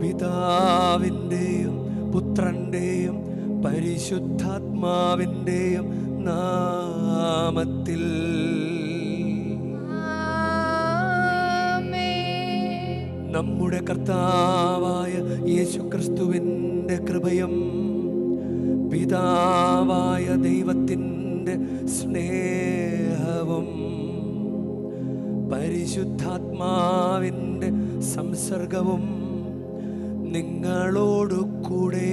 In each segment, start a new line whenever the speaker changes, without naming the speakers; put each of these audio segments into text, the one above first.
പിതാവിൻ്റെയും പുത്രൻ്റെയും പരിശുദ്ധാത്മാവിൻ്റെയും നാമത്തിൽ. നമ്മുടെ കർത്താവായ യേശുക്രിസ്തുവിൻ്റെ കൃപയും പിതാവായ ദൈവത്തിൻ്റെ സ്നേഹവും പരിശുദ്ധാത്മാവിൻ്റെ സംസർഗവും നിങ്ങളോടു കൂടെ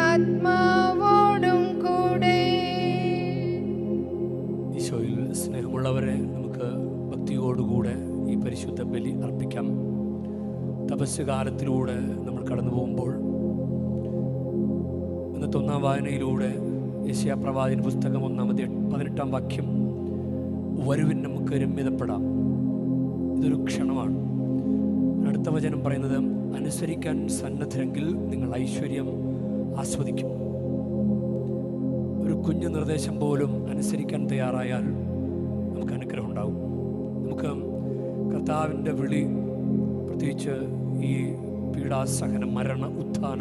ആത്മാവോടും കൂടെ.
ഈശോയിൽ സ്നേഹമുള്ളവരെ, നമുക്ക് ഭക്തിയോടുകൂടെ ഈ പരിശുദ്ധ ബലി അർപ്പിക്കാം. തപസ് കാലത്തിലൂടെ നമ്മൾ കടന്നു പോകുമ്പോൾ ഇന്നത്തെ 1-ാം വായനയിലൂടെ യെശയ്യാ പ്രവാചകന്റെ പുസ്തകം 1-ാം വാക്യം, വരുവിൻ നമുക്ക് രമ്യതപ്പെടാം. ഇതൊരു ക്ഷണമാണ്. അടുത്ത വചനം പറയുന്നത്, അനുസരിക്കാൻ സന്നദ്ധരെങ്കിൽ നിങ്ങൾ ഐശ്വര്യം ആസ്വദിക്കും. ഒരു കുഞ്ഞു നിർദ്ദേശം പോലും അനുസരിക്കാൻ തയ്യാറായാൽ നമുക്ക് അനുഗ്രഹം ഉണ്ടാവും. നമുക്ക് കർത്താവിൻ്റെ വിളി, പ്രത്യേകിച്ച് ഈ പീഡാസഹന മരണ ഉത്ഥാന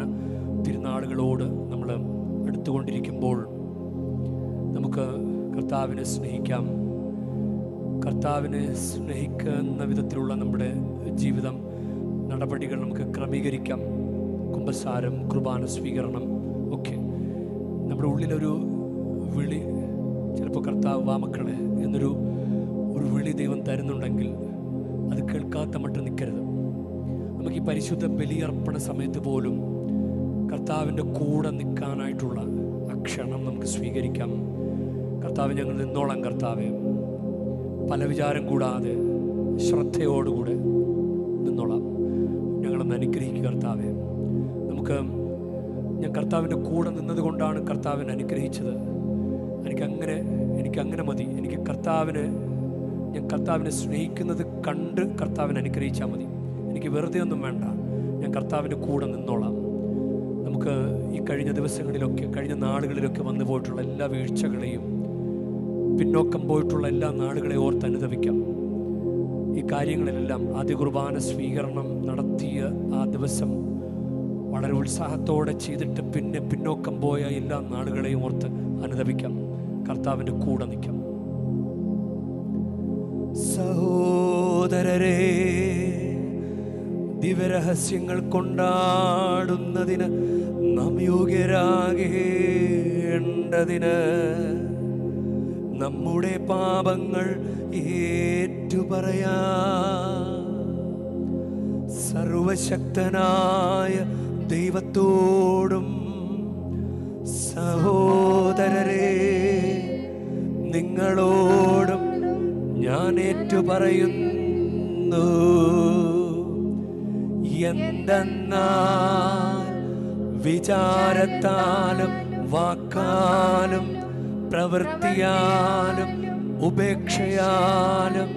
തിരുനാളുകളോട് നമ്മൾ എടുത്തുകൊണ്ടിരിക്കുമ്പോൾ നമുക്ക് കർത്താവിനെ സ്നേഹിക്കാം. കർത്താവിനെ സ്നേഹിക്കുന്ന വിധത്തിലുള്ള നമ്മുടെ ജീവിതം നടപടികൾ നമുക്ക് ക്രമീകരിക്കാം. കുമ്പസാരം, കുർബാന സ്വീകരണം ഒക്കെ നമ്മുടെ ഉള്ളിലൊരു വിളി, ചിലപ്പോൾ കർത്താവ് വാ മക്കളെ എന്നൊരു വിളി ദൈവം തരുന്നുണ്ടെങ്കിൽ അത് കേൾക്കാത്ത മട്ട് നിൽക്കരുത്. നമുക്ക് ഈ പരിശുദ്ധ ബലിയർപ്പണ സമയത്ത് പോലും കർത്താവിൻ്റെ കൂടെ നിൽക്കാനായിട്ടുള്ള ആ ക്ഷണം നമുക്ക് സ്വീകരിക്കാം. കർത്താവ്, ഞങ്ങൾ നിന്നോളാം കർത്താവേ, പല വിചാരം കൂടാതെ ശ്രദ്ധയോടുകൂടെ നിന്നോളാം, ഞങ്ങളൊന്ന് അനുഗ്രഹിക്കുക കർത്താവേ. ഞാൻ കർത്താവിൻ്റെ കൂടെ നിന്നതുകൊണ്ടാണ് കർത്താവിനെ അനുഗ്രഹിച്ചത്. എനിക്കങ്ങനെ മതി. ഞാൻ കർത്താവിനെ സ്നേഹിക്കുന്നത് കണ്ട് കർത്താവിനെ അനുഗ്രഹിച്ചാൽ മതി. എനിക്ക് വെറുതെ ഒന്നും വേണ്ട, ഞാൻ കർത്താവിൻ്റെ കൂടെ നിന്നോളാം. നമുക്ക് ഈ കഴിഞ്ഞ ദിവസങ്ങളിലൊക്കെ, കഴിഞ്ഞ നാളുകളിലൊക്കെ വന്നു പോയിട്ടുള്ള എല്ലാ വീഴ്ചകളെയും, പിന്നോക്കം പോയിട്ടുള്ള എല്ലാ നാളുകളെ ഓർത്ത് അനുതപിക്കാം. ഈ കാര്യങ്ങളിലെല്ലാം ആദ്യ കുർബാന സ്വീകരണം നടത്തിയ ആ ദിവസം വളരെ ഉത്സാഹത്തോടെ ചെയ്തിട്ട് പിന്നെ പിന്നോക്കം പോയ എല്ലാ നാളുകളെയും ഓർത്ത് അനുതപിക്കാം. കർത്താവിൻ്റെ കൂടെ നിൽക്കാം. സഹോദരരെ, ദിവ്യരഹസ്യങ്ങൾ കൊണ്ടാടുന്നതിന് നാം യോഗ്യരാകേണ്ടതിന് നമ്മുടെ പാപങ്ങൾ ഏറ്റുപറയാ. സർവശക്തനായ ദൈവത്തോടും സഹോദരരെ നിങ്ങളോടും ഞാൻ ഏറ്റുപറയുന്നു. എന്തെന്നാൽ വിചാരത്താലും വാക്കാലും പ്രവൃത്തിയാലും ഉപേക്ഷയാലും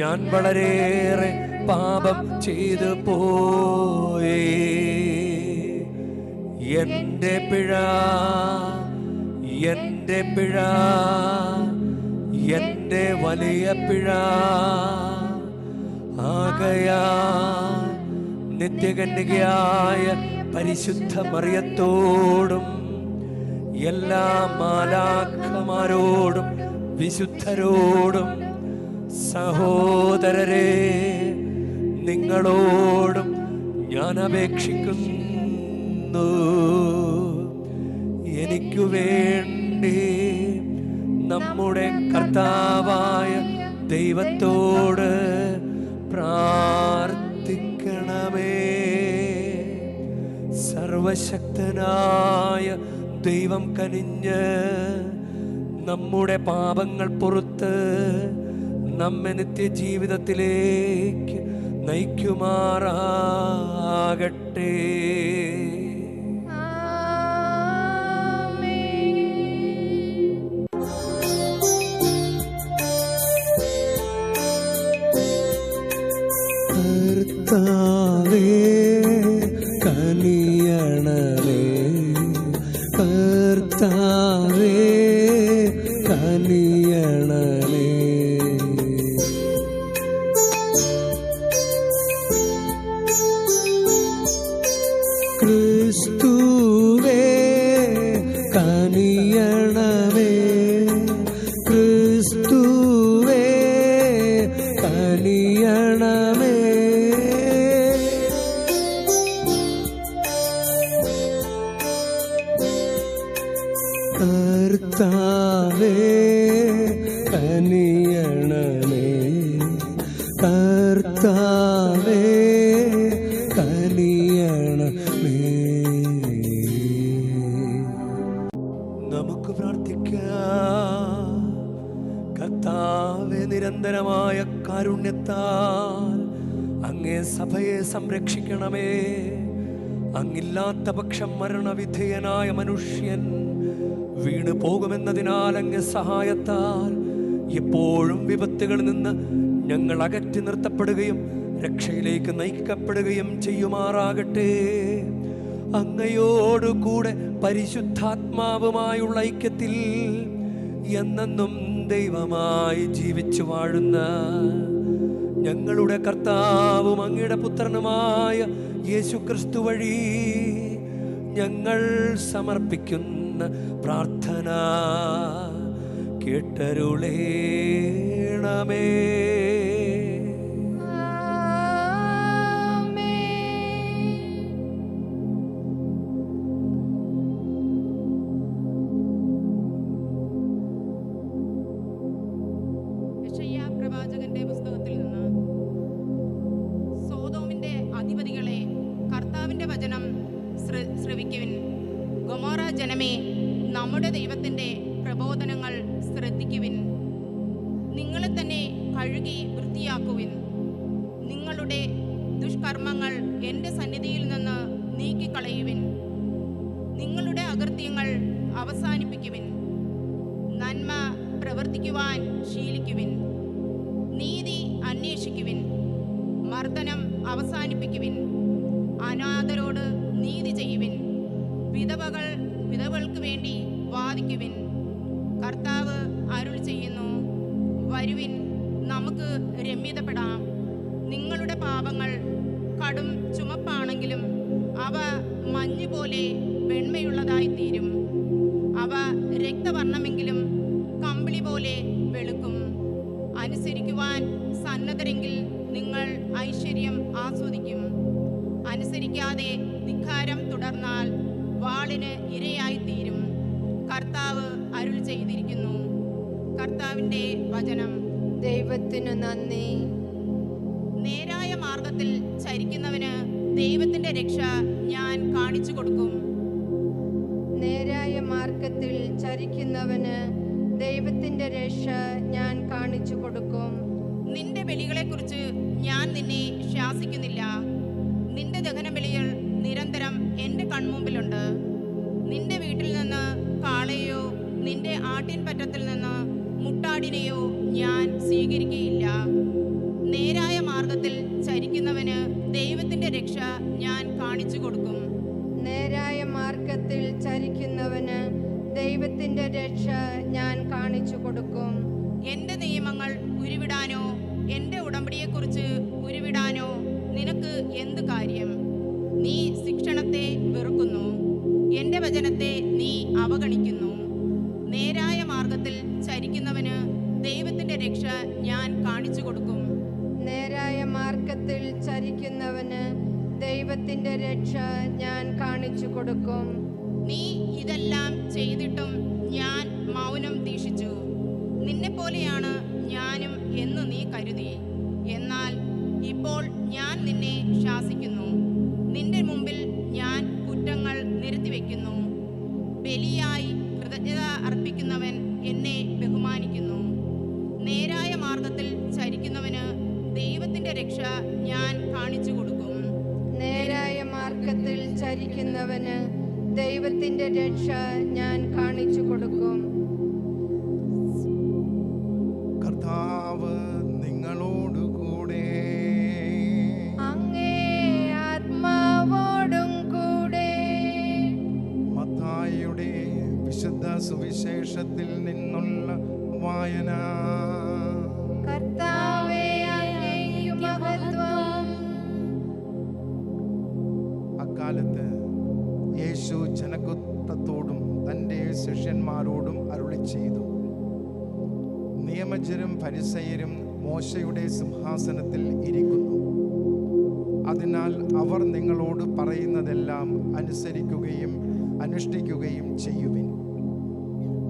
ഞാൻ വളരെയേറെ പാപം ചെയ്തു പോയി. എൻ്റെ പിഴ, എൻ്റെ വലിയ പിഴ. ആകയാൽ നിത്യകന്യകയായ പരിശുദ്ധ മറിയത്തോടും എല്ലാ മാലാഖമാരോടും വിശുദ്ധരോടും സഹോദരരെ നിങ്ങളോടും ഞാൻ അപേക്ഷിക്കുന്നു, എനിക്കു വേണ്ടി നമ്മുടെ കർത്താവായ ദൈവത്തോട് പ്രാർത്ഥിക്കണമേ. സർവശക്തനായ ദൈവം കനിഞ്ഞ് നമ്മുടെ പാപങ്ങൾ പൊറുത്ത് നമ്മെ നിത്യജീവിതത്തിലേക്ക് നയിക്കുമാറാകട്ടെ. കർത്താവേ കനിയണമേ, കർത്താവേ കനിയണമേ.
ക്രിസ്തുവേ കനിയണമേ, ക്രിസ്തുവേ കനിയണമേ. കർത്താവേ കനിയണമേ, കർത്താവേ കനിയണമേ.
നമുക്ക് പ്രാർത്ഥിക്കാം. കർത്താവേ, നിരന്തരമായ കാരുണ്യത്താൽ അങ്ങേ സഭയെ സംരക്ഷിക്കണമേ. അങ്ങില്ലാത്ത പക്ഷം മരണവിധേയനായ മനുഷ്യൻ വീണു പോകുമെന്നതിനാൽ അങ്ങ് സഹായത്താൽ എപ്പോഴും വിപത്തുകളിൽ നിന്ന് ഞങ്ങൾ അകറ്റി നിർത്തപ്പെടുകയും രക്ഷയിലേക്ക് നയിക്കപ്പെടുകയും ചെയ്യുമാറാകട്ടെ. അങ്ങയോടുകൂടെ പരിശുദ്ധാത്മാവുമായുള്ള ഐക്യത്തിൽ എന്നെന്നും ദൈവമായി ജീവിച്ചു വാഴുന്ന ഞങ്ങളുടെ കർത്താവും അങ്ങയുടെ പുത്രനുമായ യേശുക്രിസ്തു വഴി ഞങ്ങൾ സമർപ്പിക്കുന്ന പ്രാർത്ഥന കേട്ടരുളേണമേ.
പ്രവാചകന്റെ പുസ്തകത്തിൽ നിന്ന്, സോദോമിന്റെ അധിപതികളെ, കർത്താവിന്റെ വചനം ശ്രവിക്കുവിൻ. ഗൊമോറ ജനമേ, നമ്മുടെ ദൈവത്തിന്റെ പ്രബോധനങ്ങൾ ശ്രദ്ധിക്കുവിൻ. നിങ്ങളെ തന്നെ കഴുകി വൃത്തിയാക്കുവിൻ. നിങ്ങളുടെ ദുഷ്കർമ്മങ്ങൾ എൻ്റെ സന്നിധിയിൽ നിന്ന് നീക്കിക്കളയുവിൻ. നിങ്ങളുടെ അകൃത്യങ്ങൾ അവസാനിപ്പിക്കുവിൻ. നന്മ പ്രവർത്തിക്കുവാൻ ശീലിക്കുവിൻ. നീതി അന്വേഷിക്കുവിൻ. മർദ്ദനം അവസാനിപ്പിക്കുവിൻ. അനാഥരോട് നീതി ചെയ്യുവിൻ. വിധവകൾക്ക് വേണ്ടി വാദിക്കുവിൻ. കർത്താവ് അരുൾ ചെയ്യുന്നു, വരുവിൻ, നമുക്ക് രമ്യതപ്പെടാം. നിങ്ങളുടെ പാപങ്ങൾ കടും ചുമപ്പാണെങ്കിലും അവ മഞ്ഞുപോലെ വെണ്മയുള്ളതായിത്തീരും. അവ രക്തവർണ്ണമെങ്കിലും കമ്പിളി പോലെ വെളുക്കും. അനുസരിക്കുവാൻ സന്നദ്ധരെങ്കിൽ നിങ്ങൾ ഐശ്വര്യം ആസ്വദിക്കും. അനുസരിക്കാതെ ധിക്കാരം തുടർന്നാൽ വാളിന് ഇരയായിത്തീരും. കർത്താവ് അരുൾ ചെയ്തിരിക്കുന്നു. കർത്താവിൻ്റെ വചനം.
ദൈവത്തിനു നന്ദി.
നേരായ മാർഗത്തിൽ ചരിക്കുന്നവന് ദൈവത്തിൻ്റെ രക്ഷ ഞാൻ കാണിച്ചു കൊടുക്കും.
നേരായ മാർഗത്തിൽ ചരിക്കുന്നവന് ദൈവത്തിന്റെ രക്ഷ ഞാൻ കാണിച്ചു കൊടുക്കും.
നിന്റെ ബലികളെക്കുറിച്ച് ഞാൻ നിന്നെ ശാസിക്കുന്നില്ല. നിന്റെ ദഹനബലികൾ നിരന്തരം എൻ്റെ കൺമുമ്പിലുണ്ട്. നിന്റെ വീട്ടിൽ നിന്ന് കാളയോ നിന്റെ ആട്ടിൻപറ്റത്തിൽ നിന്ന് മുട്ടാടിനെയോ ഞാൻ സ്വീകരിക്കുകയില്ല. നേരായ മാർഗത്തിൽ ചരിക്കുന്നവന് ദൈവത്തിൻ്റെ രക്ഷ ഞാൻ കാണിച്ചു കൊടുക്കും.
നേരായ മാർഗത്തിൽ ചരിക്കുന്നവന് ദൈവത്തിന്റെ രക്ഷ ഞാൻ കാണിച്ചു കൊടുക്കും.
എൻ്റെ നിയമങ്ങൾ ഉരുവിടാനോ എൻ്റെ ഉടമ്പടിയെക്കുറിച്ച് ഉരുവിടാനോ നിനക്ക് എന്ത് കാര്യം? നീ ശിക്ഷണത്തെ വെറുക്കുന്നു, എൻ്റെ വചനത്തെ നീ അവഗണിക്കുന്നു. നേരായ മാർഗത്തിൽ ചരിക്കുന്നവന് ദൈവത്തിൻ്റെ രക്ഷ ഞാൻ കാണിച്ചു കൊടുക്കും.
നേരായ മാർഗത്തിൽ ചരിക്കുന്നവന് ദൈവത്തിന്റെ രക്ഷ ഞാൻ കാണിച്ചു കൊടുക്കും.
നീ ഇതെല്ലാം ചെയ്തിട്ടും ഞാൻ മൗനം ദീക്ഷിച്ചു. നിന്നെപ്പോലെയാണ് ഞാനും എന്ന് നീ കരുതി. എന്നാൽ ഇപ്പോൾ ഞാൻ നിന്നെ ശാസിക്കുന്നു. നിന്റെ മുമ്പിൽ ഞാൻ കുറ്റങ്ങൾ നിരത്തിവെക്കുന്നു. ബലിയായി കൃതജ്ഞത അർപ്പിക്കുന്നവൻ എന്നെ ബഹുമാനിക്കുന്നു. നേരായ മാർഗത്തിൽ ചരിക്കുന്നവന് ദൈവത്തിൻ്റെ രക്ഷ ഞാൻ കാണിച്ചു കൊടുക്കും.
നേരായ മാർഗത്തിൽ ചരിക്കുന്നവന് ദൈവത്തിന്റെ രക്ഷ ഞാൻ കാണിച്ചു കൊടുക്കും.
കർത്താവ് നിങ്ങളോടുകൂടെ.
അങ്ങേ ആത്മാവോടും കൂടെ.
മത്തായിയുടെ വിശുദ്ധ സുവിശേഷത്തിൽ നിന്നുള്ള വായന.
കർത്താവേ, അങ്ങേക്കു മഹത്വം.
അക്കാലത്ത് ജനക്കൂട്ടത്തോടും തൻ്റെ ശിഷ്യന്മാരോടും അരുളി ചെയ്തു, നിയമജ്ഞരും ഫരിസയരും മോശയുടെ സിംഹാസനത്തിൽ ഇരിക്കുന്നു. അതിനാൽ അവർ നിങ്ങളോട് പറയുന്നതെല്ലാം അനുസരിക്കുകയും അനുഷ്ഠിക്കുകയും ചെയ്യുവിൻ.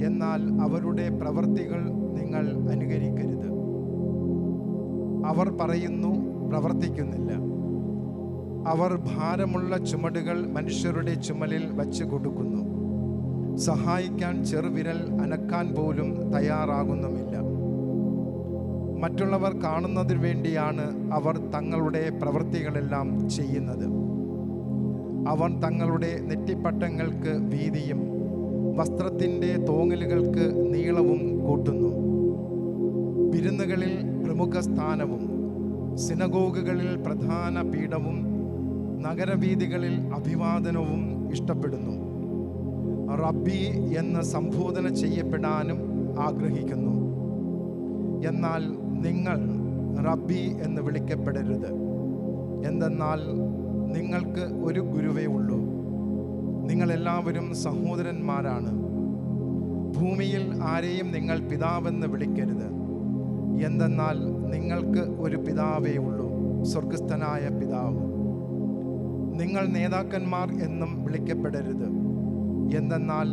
എന്നാൽ അവരുടെ പ്രവൃത്തികൾ നിങ്ങൾ അനുകരിക്കരുത്. അവർ പറയുന്നു, പ്രവർത്തിക്കുന്നില്ല. അവർ ഭാരമുള്ള ചുമടുകൾ മനുഷ്യരുടെ ചുമലിൽ വച്ച് കൊടുക്കുന്നു, സഹായിക്കാൻ ചെറുവിരൽ അനക്കാൻ പോലും തയ്യാറാകുന്നുമില്ല. മറ്റുള്ളവർ കാണുന്നതിനു വേണ്ടിയാണ് അവർ തങ്ങളുടെ പ്രവൃത്തികളെല്ലാം ചെയ്യുന്നത്. അവർ തങ്ങളുടെ നെറ്റിപ്പട്ടങ്ങൾക്ക് വീതിയും വസ്ത്രത്തിൻ്റെ തോങ്ങലുകൾക്ക് നീളവും കൂട്ടുന്നു. വിരുന്നുകളിൽ പ്രമുഖ സ്ഥാനവും സിനഗോഗുകളിൽ പ്രധാന പീഠവും നഗരവീഥികളിൽ അഭിവാദനവും ഇഷ്ടപ്പെടുന്നു. റബ്ബി എന്ന് സംബോധന ചെയ്യപ്പെടാനും ആഗ്രഹിക്കുന്നു. എന്നാൽ നിങ്ങൾ റബ്ബി എന്ന് വിളിക്കപ്പെടരുത്. എന്തെന്നാൽ നിങ്ങൾക്ക് ഒരു ഗുരുവേ ഉള്ളൂ, നിങ്ങളെല്ലാവരും സഹോദരന്മാരാണ്. ഭൂമിയിൽ ആരെയും നിങ്ങൾ പിതാവെന്ന് വിളിക്കരുത്. എന്തെന്നാൽ നിങ്ങൾക്ക് ഒരു പിതാവേ ഉള്ളൂ, സ്വർഗസ്ഥനായ പിതാവ്. നിങ്ങൾ നേതാക്കന്മാർ എന്നും വിളിക്കപ്പെടരുത്. എന്തെന്നാൽ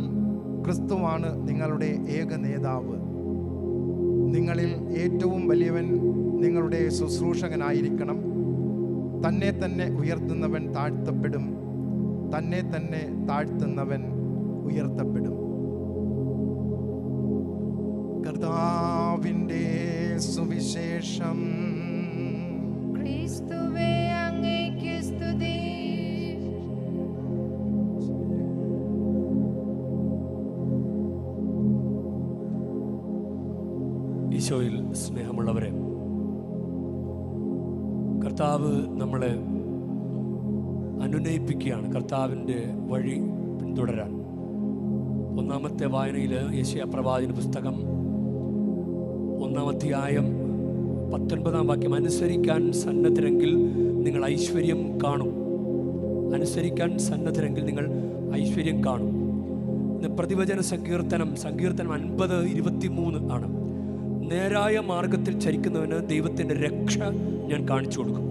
ക്രിസ്തുവാണ് നിങ്ങളുടെ ഏക നേതാവ്. നിങ്ങളിൽ ഏറ്റവും വലിയവൻ നിങ്ങളുടെ ശുശ്രൂഷകനായിരിക്കണം. തന്നെ തന്നെ ഉയർത്തുന്നവൻ താഴ്ത്തപ്പെടും, തന്നെ തന്നെ താഴ്ത്തുന്നവൻ ഉയർത്തപ്പെടും. കർത്താവിൻ്റെ സുവിശേഷം.
ക്രിസ്തുവേ, അങ്ങേക്ക് സ്തുതി.
ഈശോയിൽ സ്നേഹമുള്ളവരെ, കർത്താവ് നമ്മളെ അനുനയിപ്പിക്കുകയാണ് കർത്താവിൻ്റെ വഴി പിന്തുടരാൻ. ഒന്നാമത്തെ വായനയിൽ യെശയ്യാ പ്രവാചകന്റെ പുസ്തകം 1-ാം അധ്യായം 19-ാം വാക്യം, അനുസരിക്കാൻ സന്നദ്ധരെങ്കിൽ നിങ്ങൾ ഐശ്വര്യം കാണും. അനുസരിക്കാൻ സന്നദ്ധരെങ്കിൽ നിങ്ങൾ ഐശ്വര്യം കാണും. ഇന്ന് പ്രതിവചന സങ്കീർത്തനം 50:23 ആണ്. നേരായ മാർഗത്തിൽ ചരിക്കുന്നവന് ദൈവത്തിൻ്റെ രക്ഷ ഞാൻ കാണിച്ചു കൊടുക്കും.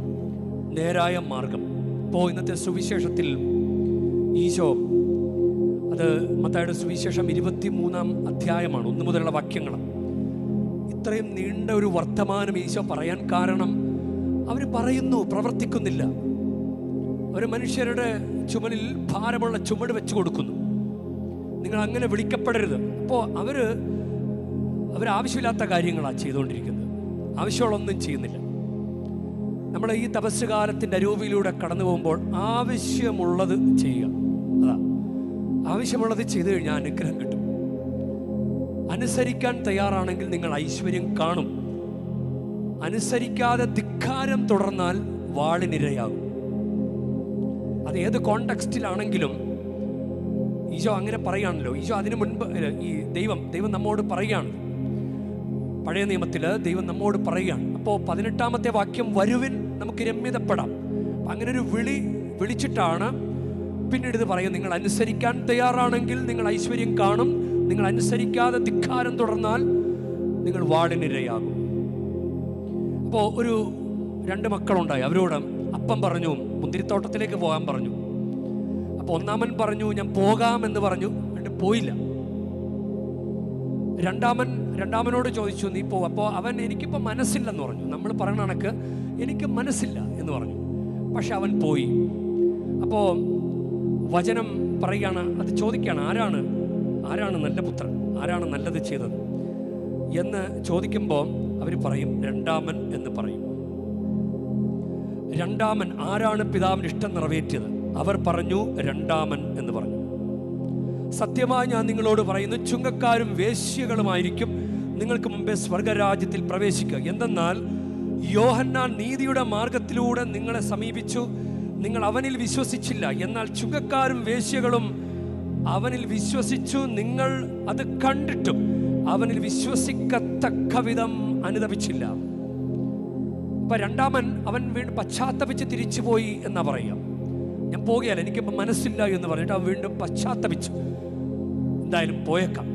നേരായ മാർഗം. ഇപ്പോൾ ഇന്നത്തെ സുവിശേഷത്തിൽ ഈശോ, അത് മത്തായിയുടെ സുവിശേഷം 23-ാം അധ്യായമാണ്, 1 മുതലുള്ള വാക്യങ്ങൾ. ഇത്രയും നീണ്ട ഒരു വർത്തമാനം ഈശോ പറയാൻ കാരണം, അവർ പറയുന്നു, പ്രവർത്തിക്കുന്നില്ല. അവർ മനുഷ്യരുടെ ചുമലിൽ ഭാരമുള്ള ചുമട് വെച്ച് കൊടുക്കുന്നു. നിങ്ങൾ അങ്ങനെ വിളിക്കപ്പെടരുത്. അപ്പോൾ അവരാവശ്യമില്ലാത്ത കാര്യങ്ങളാണ് ചെയ്തുകൊണ്ടിരിക്കുന്നത്, ആവശ്യമുള്ളൊന്നും ചെയ്യുന്നില്ല. നമ്മൾ ഈ തപസ് കാലത്തിൻ്റെ അരൂപിയിലൂടെ കടന്നു പോകുമ്പോൾ ആവശ്യമുള്ളത് ചെയ്യുക. അതാ, ആവശ്യമുള്ളത് ചെയ്തു കഴിഞ്ഞാൽ അനുഗ്രഹം കിട്ടും. അനുസരിക്കാൻ തയ്യാറാണെങ്കിൽ നിങ്ങൾ ഐശ്വര്യം കാണും. അനുസരിക്കാതെ ധിക്കാരം തുടർന്നാൽ വാളിനിരയാകും. അത് ഏത് കോണ്ടെക്സ്റ്റിലാണെങ്കിലും ഈശോ അങ്ങനെ പറയുകയാണല്ലോ. ഈശോ അതിനു മുൻപ് ഈ ദൈവം നമ്മോട് പറയുകയാണ്. പഴയ നിയമത്തിൽ ദൈവം നമ്മോട് പറയുകയാണ്. അപ്പോൾ 18-ാമത്തെ വാക്യം, വരുവിൻ നമുക്ക് രമ്യതപ്പെടാം. അങ്ങനെ ഒരു വിളിച്ചിട്ടാണ് പിന്നീട് ഇത് പറയും, നിങ്ങൾ അനുസരിക്കാൻ തയ്യാറാണെങ്കിൽ നിങ്ങൾ ഐശ്വര്യം കാണും. നിങ്ങൾ അനുസരിക്കാതെ ധിക്കാരം തുടർന്നാൽ നിങ്ങൾ വാളിനിരയാകും. അപ്പോൾ 2 മക്കളുണ്ടായി. അവരോട് അപ്പം പറഞ്ഞു, മുന്തിരിത്തോട്ടത്തിലേക്ക് പോകാൻ പറഞ്ഞു. അപ്പോൾ ഒന്നാമൻ പറഞ്ഞു, ഞാൻ പോകാമെന്ന് പറഞ്ഞു, പോയില്ല. രണ്ടാമനോട് ചോദിച്ചു, നീ പോ. അപ്പോൾ അവൻ, എനിക്കിപ്പോൾ മനസ്സില്ലെന്ന് പറഞ്ഞു. നമ്മൾ പറയണ കണക്ക് എനിക്ക് മനസ്സില്ല എന്ന് പറഞ്ഞു. പക്ഷെ അവൻ പോയി. അപ്പോൾ വചനം പറയുകയാണ്, അത് ചോദിക്കുകയാണ്, ആരാണ് നല്ല പുത്രൻ, ആരാണ് നല്ലത് ചെയ്തത് എന്ന് ചോദിക്കുമ്പോൾ അവർ പറയും, രണ്ടാമൻ എന്ന് പറയും. രണ്ടാമൻ ആരാണ് പിതാവിൻ്റെ ഇഷ്ടം നിറവേറ്റിയത്? അവർ പറഞ്ഞു, രണ്ടാമൻ എന്ന് പറഞ്ഞു. സത്യമായി ഞാൻ നിങ്ങളോട് പറയുന്നു, ചുങ്കക്കാരും വേശ്യകളുമായിരിക്കും നിങ്ങൾക്ക് മുമ്പേ സ്വർഗരാജ്യത്തിൽ പ്രവേശിക്കുക. എന്തെന്നാൽ യോഹന്നാൻ നീതിയുടെ മാർഗത്തിലൂടെ നിങ്ങളെ സമീപിച്ചു, നിങ്ങൾ അവനിൽ വിശ്വസിച്ചില്ല. എന്നാൽ ചുങ്കക്കാരും വേശ്യകളും അവനിൽ വിശ്വസിച്ചു, നിങ്ങൾ അത് കണ്ടിട്ടും അവനിൽ വിശ്വസിക്കത്തക്ക വിധം അനുതപിച്ചില്ല. അപ്പൊ രണ്ടാമൻ അവൻ വീണ്ടും പശ്ചാത്തപിച്ച് തിരിച്ചുപോയി എന്നാ പറയാം. ഞാൻ പോകുകയല്ല, എനിക്കിപ്പോൾ മനസ്സില്ല എന്ന് പറഞ്ഞിട്ട് അവൻ വീണ്ടും പശ്ചാത്തപിച്ചു. എന്തായാലും പോയേക്കാം,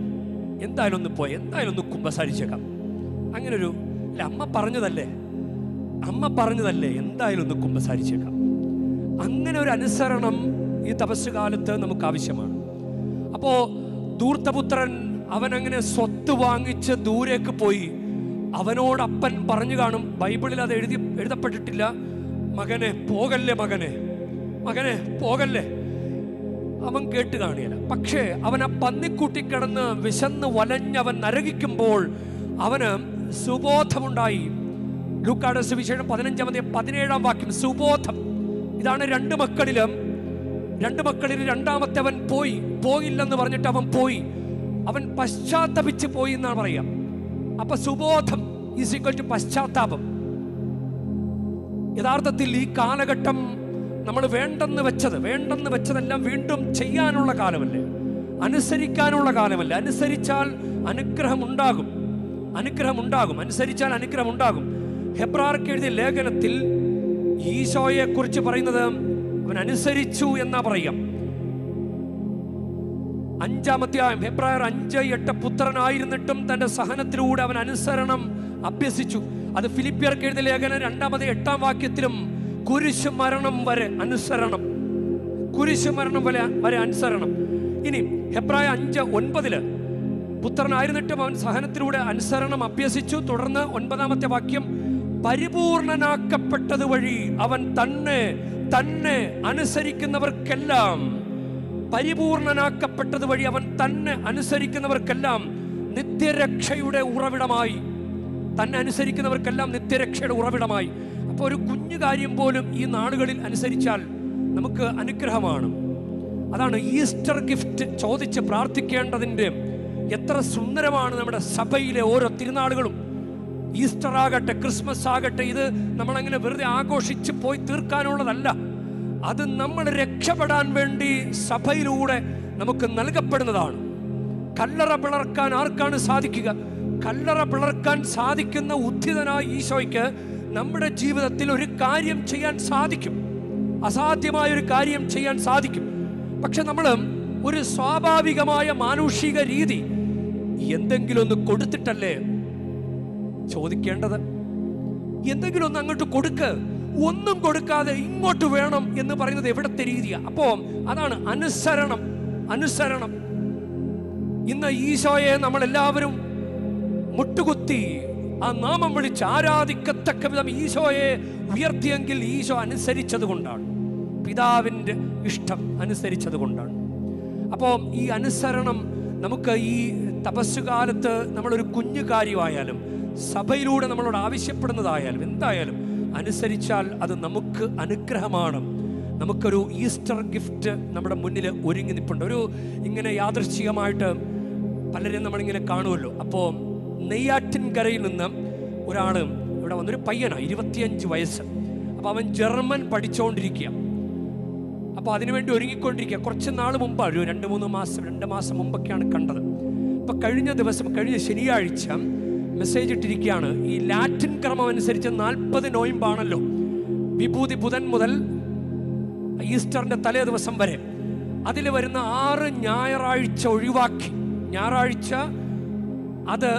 എന്തായാലും ഒന്ന് പോയി, എന്തായാലും ഒന്ന് കുമ്പസാരിച്ചേക്കാം. അങ്ങനൊരു അല്ല, അമ്മ പറഞ്ഞതല്ലേ, എന്തായാലും ഒന്ന് കുമ്പസാരിച്ചേക്കാം. അങ്ങനെ ഒരു അനുസരണം ഈ തപസ് കാലത്ത് നമുക്ക് ആവശ്യമാണ്. അപ്പോൾ ധൂർത്തപുത്രൻ അവനങ്ങനെ സ്വത്ത് വാങ്ങിച്ച് ദൂരേക്ക് പോയി. അവനോട് അപ്പൻ പറഞ്ഞു കാണും, ബൈബിളിൽ അത് എഴുതപ്പെട്ടിട്ടില്ല, മകനെ പോകല്ലേ, മകനെ പോകല്ലേ. അവൻ കേട്ട് കാണിയല്ല. പക്ഷേ അവൻ ആ പന്നിക്കൂട്ടി കിടന്ന് വിശന്ന് വലഞ്ഞവൻ നരകിക്കുമ്പോൾ അവന് സുബോധമുണ്ടായി. ലൂക്കായുടെ സുവിശേഷം 15-17 വാക്യം, സുബോധം. ഇതാണ് രണ്ട് മക്കളിൽ രണ്ടാമത്തെ അവൻ പോയില്ലെന്ന് പറഞ്ഞിട്ട് അവൻ പോയി, അവൻ പശ്ചാത്തപിച്ച് പോയി എന്നാണ് പറയാം. അപ്പൊ സുബോധം ഈസ് ഈക്വൽ ടു പശ്ചാത്താപം. യഥാർത്ഥത്തിൽ ഈ കാലഘട്ടം നമ്മൾ വേണ്ടെന്ന് വെച്ചതെല്ലാം വീണ്ടും ചെയ്യാനുള്ള കാലമല്ലേ, അനുസരിക്കാനുള്ള കാലമല്ലേ. അനുസരിച്ചാൽ അനുഗ്രഹം ഉണ്ടാകും, അനുസരിച്ചാൽ അനുഗ്രഹം ഉണ്ടാകും. ഹെബ്രായർക്ക് എഴുതിയ ലേഖനത്തിൽ ഈശോയെ കുറിച്ച് പറയുന്നത് അവൻ അനുസരിച്ചു എന്നാ പറയാം. 5-ാം അധ്യായം ഹെബ്രായർ 5:8 പുത്രനായിരുന്നിട്ടും തന്റെ സഹനത്തിലൂടെ അവൻ അനുസരണം അഭ്യസിച്ചു. അത് ഫിലിപ്പിയർക്ക് എഴുതിയ ലേഖനം 2-8 വാക്യത്തിലും കുരിശ് മരണം വരെ അനുസരണം. ഇനി ഹെബ്രായർ 5:9 പുത്രനായിരുന്നിട്ടും അവൻ സഹനത്തിലൂടെ അനുസരണം അഭ്യസിച്ചു. തുടർന്ന് 9-ാമത്തെ വാക്യം, പരിപൂർണനാക്കപ്പെട്ടത് വഴി അവൻ തന്നെ അനുസരിക്കുന്നവർക്കെല്ലാം നിത്യരക്ഷയുടെ ഉറവിടമായി. അപ്പോൾ ഒരു കുഞ്ഞു കാര്യം പോലും ഈ നാളുകളിൽ അനുസരിച്ചാൽ നമുക്ക് അനുഗ്രഹമാണ്. അതാണ് ഈസ്റ്റർ ഗിഫ്റ്റ് ചോദിച്ച് പ്രാർത്ഥിക്കേണ്ടതിൻ്റെ എത്ര സുന്ദരമാണ് നമ്മുടെ സഭയിലെ ഓരോ തിരുനാളുകളും. ഈസ്റ്റർ ആകട്ടെ, ക്രിസ്മസ് ആകട്ടെ, ഇത് നമ്മളങ്ങനെ വെറുതെ ആഘോഷിച്ച് പോയി തീർക്കാനുള്ളതല്ല. അത് നമ്മൾ രക്ഷപ്പെടാൻ വേണ്ടി സഭയിലൂടെ നമുക്ക് നൽകപ്പെടുന്നതാണ്. കല്ലറ പിളർക്കാൻ ആർക്കാണ് സാധിക്കുക? കല്ലറ പിളർക്കാൻ സാധിക്കുന്ന ഉദ്ധിതനായ ഈശോയ്ക്ക് നമ്മുടെ ജീവിതത്തിൽ ഒരു കാര്യം ചെയ്യാൻ സാധിക്കും, അസാധ്യമായ ഒരു കാര്യം ചെയ്യാൻ സാധിക്കും. പക്ഷെ നമ്മൾ ഒരു സ്വാഭാവികമായ മാനുഷിക രീതി എന്തെങ്കിലും ഒന്ന് കൊടുത്തിട്ടല്ലേ ചോദിക്കേണ്ടത്. എന്തെങ്കിലും ഒന്ന് അങ്ങോട്ട് കൊടുക്ക്. ഒന്നും കൊടുക്കാതെ ഇങ്ങോട്ട് വേണം എന്ന് പറയുന്നത് എവിടത്തെ രീതിയാ? അപ്പോ അതാണ് അനുസരണം. ഇന്ന് ഈശോയെ നമ്മളെല്ലാവരും മുട്ടുകുത്തി ആ നാമം വിളിച്ച് ആരാധിക്കത്തക്ക വിധം ഈശോയെ ഉയർത്തിയെങ്കിൽ ഈശോ അനുസരിച്ചത് കൊണ്ടാണ്, പിതാവിൻ്റെ ഇഷ്ടം അനുസരിച്ചത് കൊണ്ടാണ്. അപ്പോൾ ഈ അനുസരണം നമുക്ക് ഈ തപസ്സുകാലത്ത് നമ്മളൊരു കുഞ്ഞു കാര്യമായാലും സഭയിലൂടെ നമ്മളോട് ആവശ്യപ്പെടുന്നതായാലും എന്തായാലും അനുസരിച്ചാൽ അത് നമുക്ക് അനുഗ്രഹമാണ്. നമുക്കൊരു ഈസ്റ്റർ ഗിഫ്റ്റ് നമ്മുടെ മുന്നിൽ ഒരുങ്ങി നിൽപ്പുണ്ട്. ഒരു ഇങ്ങനെ യാദൃശ്ചികമായിട്ട് പലരും നമ്മളിങ്ങനെ കാണുമല്ലോ. അപ്പോൾ നെയ്യാറ്റിൻകരയിൽ നിന്ന് ഒരാൾ ഇവിടെ വന്നൊരു പയ്യനാണ്, 25 വയസ്സ്. അപ്പോൾ അവൻ ജർമ്മൻ പഠിച്ചുകൊണ്ടിരിക്കുക. അപ്പോൾ അതിനുവേണ്ടി ഒരുങ്ങിക്കൊണ്ടിരിക്കുക. കുറച്ച് നാൾ മുമ്പാണ്, ഒരു 2 മാസം മുമ്പൊക്കെയാണ് കണ്ടത്. അപ്പോൾ കഴിഞ്ഞ ശനിയാഴ്ച മെസ്സേജ് ഇട്ടിരിക്കുകയാണ്. ഈ ലാറ്റിൻ ക്രമം അനുസരിച്ച് 40 നോയമ്പാണല്ലോ, വിഭൂതി ബുധൻ മുതൽ ഈസ്റ്ററിൻ്റെ തലേ ദിവസം വരെ. അതിൽ വരുന്ന 6 ഞായറാഴ്ച ഒഴിവാക്കി, ഞായറാഴ്ച അത്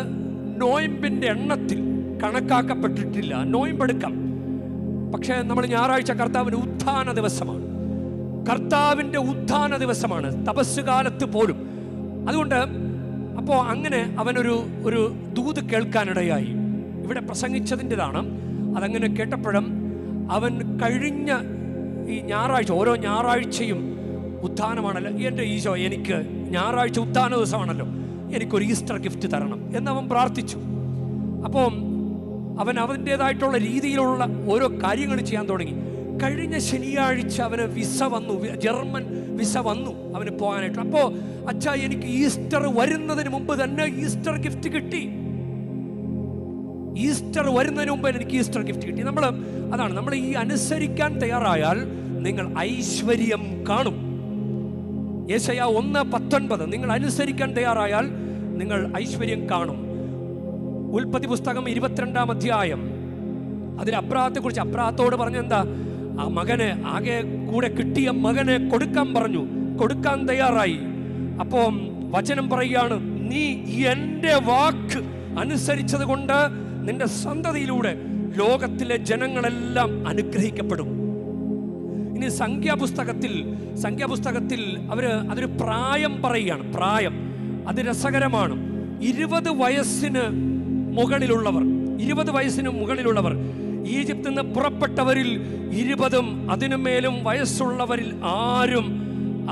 നോയമ്പിൻ്റെ എണ്ണത്തിൽ കണക്കാക്കപ്പെട്ടിട്ടില്ല. നോയമ്പെടുക്കാം, പക്ഷേ നമ്മൾ ഞായറാഴ്ച കർത്താവിൻ്റെ ഉത്ഥാന ദിവസമാണ് തപസ് കാലത്ത് പോലും. അതുകൊണ്ട് അപ്പോൾ അങ്ങനെ അവനൊരു ദൂത് കേൾക്കാനിടയായി. ഇവിടെ പ്രസംഗിച്ചതിൻ്റെതാണ്. അതങ്ങനെ കേട്ടപ്പോഴും അവൻ കഴിഞ്ഞ ഈ ഞായറാഴ്ച, ഓരോ ഞായറാഴ്ചയും ഉത്ഥാനമാണല്ലോ, എൻ്റെ ഈശോ എനിക്ക് ഞായറാഴ്ച ഉത്ഥാന ദിവസമാണല്ലോ, എനിക്കൊരു ഈസ്റ്റർ ഗിഫ്റ്റ് തരണം എന്നവൻ പ്രാർത്ഥിച്ചു. അപ്പോൾ അവൻ അവൻ്റേതായിട്ടുള്ള രീതിയിലുള്ള ഓരോ കാര്യങ്ങൾ ചെയ്യാൻ തുടങ്ങി. കഴിഞ്ഞ ശനിയാഴ്ച അവന് ജർമ്മൻ വിസ വന്നു അവന് പോകാനായിട്ട്. അപ്പോൾ അച്ഛാ, എനിക്ക് ഈസ്റ്റർ വരുന്നതിന് മുമ്പ് തന്നെ ഈസ്റ്റർ ഗിഫ്റ്റ് കിട്ടി. നമ്മൾ ഈ അനുസരിക്കാൻ തയ്യാറായാൽ നിങ്ങൾ ഐശ്വര്യം കാണും. യെശയ്യാ 1:19, നിങ്ങൾ അനുസരിക്കാൻ തയ്യാറായാൽ നിങ്ങൾ ഐശ്വര്യം കാണും. ഉൽപ്പത്തി പുസ്തകം 22-ാം അധ്യായം, അതിൽ അബ്രാഹത്തെക്കുറിച്ച്, അബ്രാഹത്തോട് പറഞ്ഞെന്താ? ആ മകനെ, ആകെ കൂടെ കിട്ടിയ മകനെ കൊടുക്കാൻ പറഞ്ഞു, കൊടുക്കാൻ തയ്യാറായി. അപ്പോൾ വചനം പറയുകയാണ്, നീ എൻ്റെ വാക്ക് അനുസരിച്ചത് കൊണ്ട് നിന്റെ സന്തതിയിലൂടെ ലോകത്തിലെ ജനങ്ങളെല്ലാം അനുഗ്രഹിക്കപ്പെടും. ഇനി സംഖ്യാപുസ്തകത്തിൽ അതൊരു പ്രായം പറയുകയാണ്. പ്രായം അത് രസകരമാണ്. 20 വയസ്സിന് മുകളിലുള്ളവർ ഈജിപ്തിൽ നിന്ന് പുറപ്പെട്ടവരിൽ 20 അതിനുമേലും വയസ്സുള്ളവരിൽ ആരും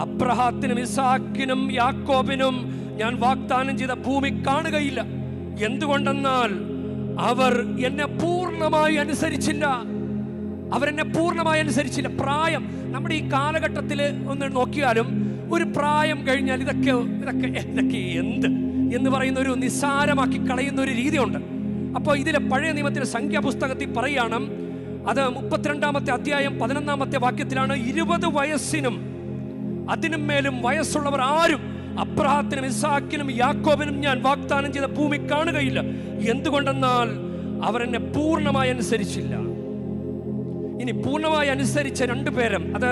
അബ്രഹാത്തിനും ഇസാക്കിനും യാക്കോബിനും ഞാൻ വാഗ്ദാനം ചെയ്ത ഭൂമി കാണുകയില്ല. എന്തുകൊണ്ടെന്നാൽ അവർ എന്നെ പൂർണ്ണമായി അനുസരിച്ചില്ല. പ്രായം നമ്മുടെ ഈ കാലഘട്ടത്തിൽ ഒന്ന് നോക്കിയാലും ഒരു പ്രായം കഴിഞ്ഞാൽ ഇതൊക്കെ എന്ത് എന്ന് പറയുന്ന ഒരു നിസ്സാരമാക്കി കളയുന്ന ഒരു രീതിയുണ്ട്. അപ്പോൾ ഇതിലെ പഴയ നിയമത്തിലെ സംഖ്യാപുസ്തകത്തിൽ പറയുകയാണ്, അത് 32-ാമത്തെ അധ്യായം 11-ാമത്തെ വാക്യത്തിലാണ്, 20 വയസ്സിനും അതിനും മേലും വയസ്സുള്ളവർ ആരും അബ്രഹാത്തിനും ഇസാക്കിനും യാക്കോബിനും ഞാൻ വാഗ്ദാനം ചെയ്ത ഭൂമി കാണുകയില്ല. എന്തുകൊണ്ടെന്നാൽ അവർ എന്നെ പൂർണ്ണമായി അനുസരിച്ചില്ല. ഇനി പൂർണ്ണമായി അനുസരിച്ച 2 പേരും, അത്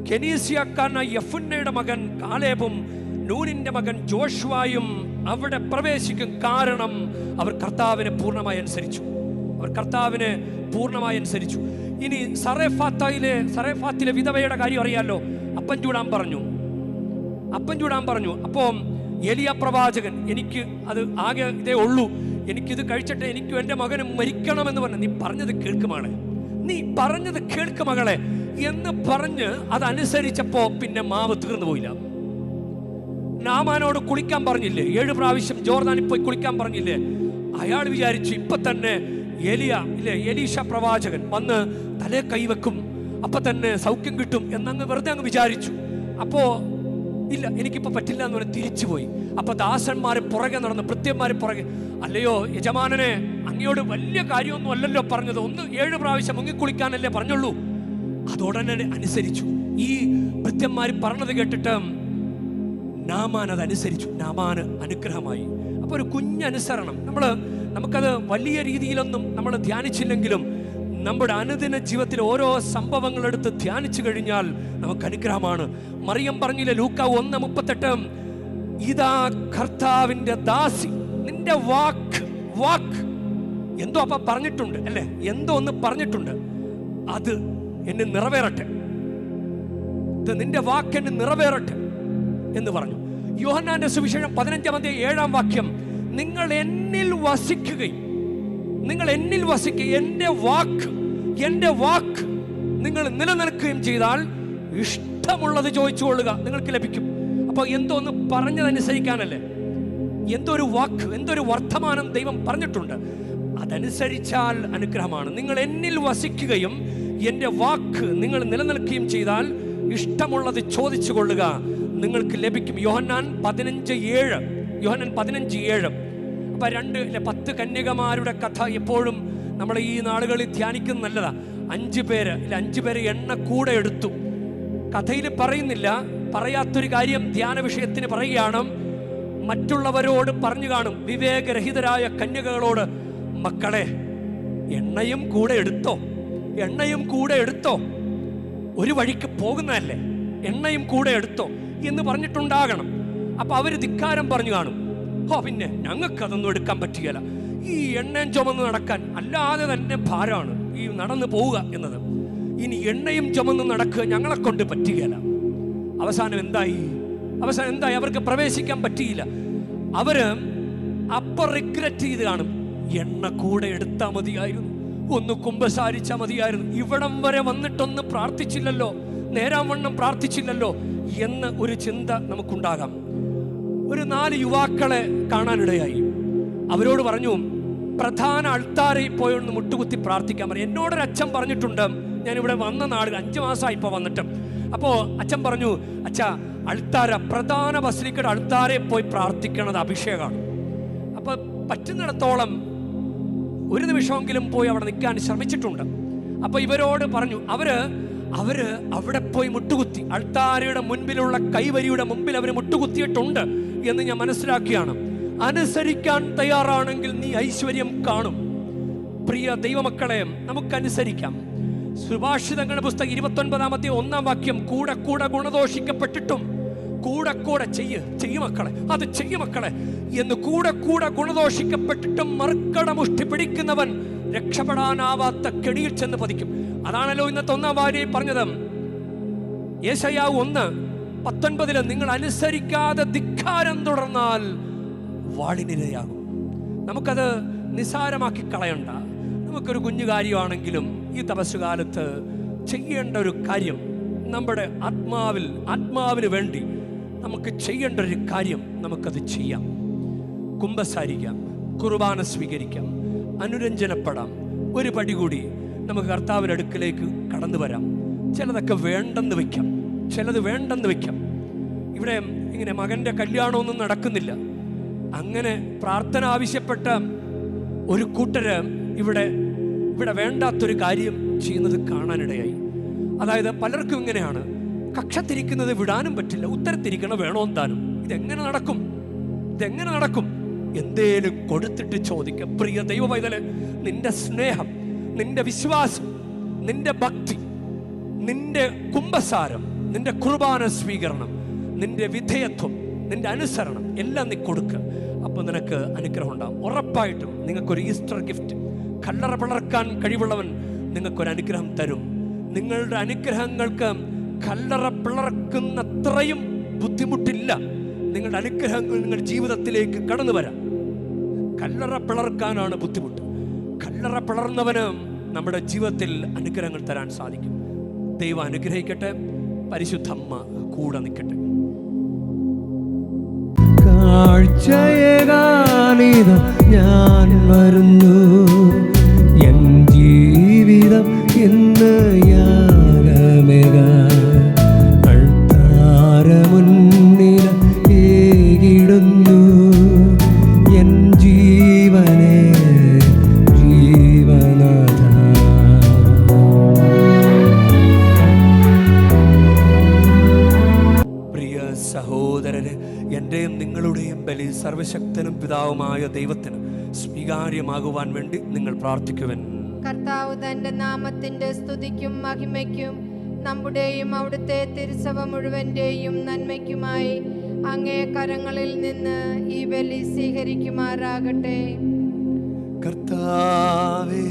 കെനീസിയക്കാരനായ യെഫുന്നയുടെ മകൻ കാലേബും നൂനിന്റെ മകൻ ജോഷുവായും അവിടെ പ്രവേശിക്കും. കാരണം അവർ കർത്താവിനെ പൂർണ്ണമായി അനുസരിച്ചു. ഇനി സറേഫാത്തിലെ വിധവയുടെ കാര്യം അറിയാലോ. അപ്പം ചൂടാൻ പറഞ്ഞു. അപ്പോൾ എലിയ പ്രവാചകൻ, എനിക്ക് അത് ആകെ ഇതേ ഉള്ളൂ, എനിക്കിത് കഴിച്ചിട്ട് എനിക്കും എൻ്റെ മകനും മരിക്കണമെന്ന് പറഞ്ഞു. നീ പറഞ്ഞത് കേൾക്ക് മകളെ എന്ന് പറഞ്ഞ് അതനുസരിച്ചപ്പോ പിന്നെ മാവ് തീർന്നു പോയില്ല. നാമാനോട് കുളിക്കാൻ പറഞ്ഞില്ലേ, 7 പ്രാവശ്യം ജോർദാനിൽ പോയി കുളിക്കാൻ പറഞ്ഞില്ലേ? അയാൾ വിചാരിച്ചു ഇപ്പൊ തന്നെ എലീഷ പ്രവാചകൻ വന്ന് തലേ കൈവെക്കും, അപ്പൊ തന്നെ സൗഖ്യം കിട്ടും എന്നങ്ങ് വെറുതെ വിചാരിച്ചു. അപ്പോ ഇല്ല, എനിക്കിപ്പോ പറ്റില്ല എന്ന് പറഞ്ഞ് തിരിച്ചുപോയി. അപ്പൊ ദാസന്മാരെ പുറകെ നടന്ന്, ഭൃത്യന്മാരെ പുറകെ, അല്ലയോ യജമാനനെ, അങ്ങയോട് വലിയ കാര്യമൊന്നും അല്ലല്ലോ പറഞ്ഞത്, 7 പ്രാവശ്യം മുങ്ങിക്കുളിക്കാനല്ലേ പറഞ്ഞുള്ളൂ. അതോടനെ അനുസരിച്ചു. ഈ ഭൃത്യന്മാർ പറഞ്ഞത് കേട്ടിട്ട് നാമാൻ അതനുസരിച്ചു. നാമാന് അനുഗ്രഹമായി. അപ്പൊ ഒരു കുഞ്ഞനുസരണം. നമുക്കത് വലിയ രീതിയിലൊന്നും നമ്മൾ ധ്യാനിച്ചില്ലെങ്കിലും നമ്മുടെ അനുദിന ജീവിതത്തിൽ ഓരോ സംഭവങ്ങളെടുത്ത് ധ്യാനിച്ചു കഴിഞ്ഞാൽ നമുക്ക് അനുഗ്രഹമാണ്. മറിയം പറഞ്ഞില്ലേ, ലൂക്ക 1:38, ഇതാ കർത്താവിന്റെ ദാസി, നിന്റെ വാക്ക് എന്തോ അപ്പൊ പറഞ്ഞിട്ടുണ്ട് അല്ലെ, എന്തോ ഒന്ന് പറഞ്ഞിട്ടുണ്ട്, അത് എന്നെ നിറവേറട്ടെ, നിന്റെ വാക്ക് എന്നെ നിറവേറട്ടെ എന്ന് പറഞ്ഞു. യോഹന്നാന്റെ സുവിശേഷം 15-ാം വാക്യം, നിങ്ങൾ എന്നിൽ വസിക്കുകയും എന്റെ വാക്ക് നിങ്ങൾ നിലനിൽക്കുകയും ചെയ്താൽ ഇഷ്ടമുള്ളത് ചോദിച്ചുകൊള്ളുക, നിങ്ങൾക്ക് ലഭിക്കും. അപ്പൊ എന്തോ ഒന്ന് പറഞ്ഞതനുസരിക്കാനല്ലേ, എന്തൊരു വാക്ക്, എന്തൊരു വർത്തമാനം ദൈവം പറഞ്ഞിട്ടുണ്ട്, അതനുസരിച്ചാൽ അനുഗ്രഹമാണ്. നിങ്ങൾ എന്നിൽ വസിക്കുകയും എൻ്റെ വാക്ക് നിങ്ങൾ നിലനിൽക്കുകയും ചെയ്താൽ ഇഷ്ടമുള്ളത് ചോദിച്ചു കൊള്ളുക, നിങ്ങൾക്ക് ലഭിക്കും. യോഹന്നാൻ 15:7. അപ്പൊ 10 കന്യകമാരുടെ കഥ എപ്പോഴും നമ്മൾ ഈ നാളുകളിൽ ധ്യാനിക്കുന്ന നല്ലതാ. 5 പേര് എണ്ണ കൂടെ എടുത്തു. കഥയിൽ പറയുന്നില്ല, പറയാത്തൊരു കാര്യം ധ്യാന വിഷയത്തിന് പറയുകയാണ്. മറ്റുള്ളവരോട് പറഞ്ഞു കാണും, വിവേകരഹിതരായ കന്യകകളോട്, മക്കളെ എണ്ണയും കൂടെ എടുത്തോ, ഒരു വഴിക്ക് പോകുന്നതല്ലേ, എണ്ണയും കൂടെ എടുത്തോ എന്ന് പറഞ്ഞിട്ടുണ്ടാകണം. അപ്പൊ അവര് ധിക്കാരം പറഞ്ഞു കാണും, പിന്നെ ഞങ്ങൾക്കതൊന്നും എടുക്കാൻ പറ്റുകയില്ല, ഈ എണ്ണയും ചുമന്ന് നടക്കാൻ അല്ലാതെ തന്നെ ഭാരമാണ് ഈ നടന്നു പോവുക എന്നത്, ഇനി എണ്ണയും ചുമന്ന് നടക്കുക ഞങ്ങളെ കൊണ്ട് പറ്റുകയില്ല. അവസാനം എന്തായി? അവർക്ക് പ്രവേശിക്കാൻ പറ്റിയില്ല. അവര് അപ്പം റിഗ്രറ്റ് ചെയ്ത് കാണും, എണ്ണ കൂടെ എടുത്താൽ മതിയായിരുന്നു, ഒന്ന് കുമ്പസാരിച്ചാൽ മതിയായിരുന്നു, ഇവിടം വരെ വന്നിട്ടൊന്ന് പ്രാർത്ഥിച്ചില്ലല്ലോ, നേരാവണ്ണം പ്രാർത്ഥിച്ചില്ലല്ലോ എന്ന് ഒരു ചിന്ത നമുക്കുണ്ടാകാം. ഒരു 4 യുവാക്കളെ കാണാനിടയായി. അവരോട് പറഞ്ഞു, പ്രധാന അൾത്താരയിൽ പോയൊന്ന് മുട്ടുകുത്തി പ്രാർത്ഥിക്കാൻ പറഞ്ഞു. എന്നോടൊരു അച്ഛൻ പറഞ്ഞിട്ടുണ്ട്, ഞാനിവിടെ വന്ന നാട് 5 മാസമായി ഇപ്പോൾ വന്നിട്ട്. അപ്പോൾ അച്ഛൻ പറഞ്ഞു, അച്ഛാ പ്രധാന ബസിലിക്കയുടെ അൾത്താരയിൽ പോയി പ്രാർത്ഥിക്കണത് അഭിഷേകമാണ്. അപ്പൊ പറ്റുന്നിടത്തോളം ഒരു നിമിഷമെങ്കിലും പോയി അവിടെ നിൽക്കാൻ ശ്രമിച്ചിട്ടുണ്ട്. അപ്പൊ ഇവരോട് പറഞ്ഞു, അവര് അവിടെ പോയി മുട്ടുകുത്തി, അൾത്താരയുടെ മുൻപിലുള്ള കൈവരിയുടെ മുമ്പിൽ അവർ മുട്ടുകുത്തിയിട്ടുണ്ട് എന്ന് ഞാൻ മനസ്സിലാക്കിയാണ്. അനുസരിക്കാൻ തയ്യാറാണെങ്കിൽ നീ ഐശ്വര്യം കാണും. പ്രിയ ദൈവമക്കളെ, നമുക്കനുസരിക്കാം. സുഭാഷിതങ്ങളുടെ പുസ്തകം 29-ാമത്തെ 1-ാം വാക്യം, കൂടെ കൂടെ ഗുണദോഷിക്കപ്പെട്ടിട്ടും കൂടെ കൂടെ ചെയ്യ മക്കളെ, അത് ചെയ്യ മക്കളെ എന്ന് കൂടെ കൂടെ ഗുണദോഷിക്കപ്പെട്ടിട്ടും മർക്കട മുഷ്ടി പിടിക്കുന്നവൻ രക്ഷപ്പെടാനാവാത്ത കെണിയിൽ ചെന്ന് പതിക്കും. അതാണല്ലോ ഇന്നത്തെ 1-ാം വാര്യയിൽ പറഞ്ഞത്. യെശയ്യാവ് 1:19 നിങ്ങൾ അനുസരിക്കാതെ ധിക്കാരം തുടർന്നാൽ വാളിനിരയാകും. നമുക്കത് നിസാരമാക്കി കളയണ്ട. നമുക്കൊരു കുഞ്ഞു കാര്യമാണെങ്കിലും ഈ തപസ്സുകാലത്ത് ചെയ്യേണ്ട ഒരു കാര്യം, നമ്മുടെ ആത്മാവിന് വേണ്ടി നമുക്ക് ചെയ്യേണ്ട ഒരു കാര്യം നമുക്കത് ചെയ്യാം. കുമ്പസാരിക്കാം, കുർബാന സ്വീകരിക്കാം, അനുരഞ്ജനപ്പെടാം. ഒരു പടി കൂടി നമുക്ക് കർത്താവിൻ്റെ അടുക്കലേക്ക് കടന്നു വരാം. ചിലതൊക്കെ വേണ്ടെന്ന് വെക്കാം, ചിലത് വേണ്ടെന്ന് വെക്കാം. ഇവിടെ ഇങ്ങനെ മകൻ്റെ കല്യാണമൊന്നും നടക്കുന്നില്ല. അങ്ങനെ പ്രാർത്ഥന ആവശ്യപ്പെട്ട ഒരു കൂട്ടര് ഇവിടെ വേണ്ടാത്തൊരു കാര്യം ചെയ്യുന്നത് കാണാനിടയായി. അതായത് പലർക്കും ഇങ്ങനെയാണ്, കക്ഷത്തിരിക്കുന്നത് വിടാനും പറ്റില്ല, ഉത്തരത്തിരിക്കണം വേണോ താനും. ഇതെങ്ങനെ നടക്കും? എന്തേലും കൊടുത്തിട്ട് ചോദിക്കാം. പ്രിയ ദൈവ പൈതലെ, നിന്റെ സ്നേഹം, നിന്റെ വിശ്വാസം, നിന്റെ ഭക്തി, നിന്റെ കുമ്പസാരം, നിന്റെ കുർബാന സ്വീകരണം, നിന്റെ വിധേയത്വം, നിന്റെ അനുസരണം എല്ലാം നീ കൊടുക്കുക. അപ്പോൾ നിനക്ക് അനുഗ്രഹം ഉണ്ടാകും. ഉറപ്പായിട്ടും നിങ്ങൾക്കൊരു ഈസ്റ്റർ ഗിഫ്റ്റ്, കല്ലറ പിളർക്കാൻ കഴിവുള്ളവൻ നിങ്ങൾക്കൊരു അനുഗ്രഹം തരും. നിങ്ങളുടെ അനുഗ്രഹങ്ങൾക്ക് കല്ലറ പിളർക്കുന്നത്രയും ബുദ്ധിമുട്ടില്ല. നിങ്ങളുടെ അനുഗ്രഹങ്ങൾ നിങ്ങളുടെ ജീവിതത്തിലേക്ക് കടന്നു വരാം. കല്ലറ പിളർക്കാനാണ് ബുദ്ധിമുട്ട്. കല്ലറ പിളർന്നവന് നമ്മുടെ ജീവിതത്തിൽ അനുഗ്രഹങ്ങൾ തരാൻ സാധിക്കും. ദൈവം അനുഗ്രഹിക്കട്ടെ. പരിശുദ്ധമ്മ കൂടെ നിൽക്കട്ടെ.
കാഴ്ചയേകാനിത ഞാൻ വരുന്നു, എൻ ജീവിതം ഇന്ന് യാഗമേക അൾത്താരമുന്നിൽ ഏകിടുന്നു, എൻ ജീവനെ ജീവനാഥ.
പ്രിയ സഹോദരരെ, എൻ്റെയും നിങ്ങളുടെയും ബലി സർവശക്തനും പിതാവുമായ ദൈവത്തിന് സ്വീകാര്യമാകുവാൻ വേണ്ടി നിങ്ങൾ പ്രാർത്ഥിക്കുവൻ.
കർത്താവ് തന്റെ നാമത്തിന്റെ സ്തുതിക്കും മഹിമയ്ക്കും നമ്മുടെയും അവിടുത്തെ തിരുസഭ മുഴുവന്റെയും നന്മയ്ക്കുമായി അങ്ങേ കരങ്ങളിൽ നിന്ന് ഈ ബലി സ്വീകരിക്കുമാറാകട്ടെ.
കർത്താവേ,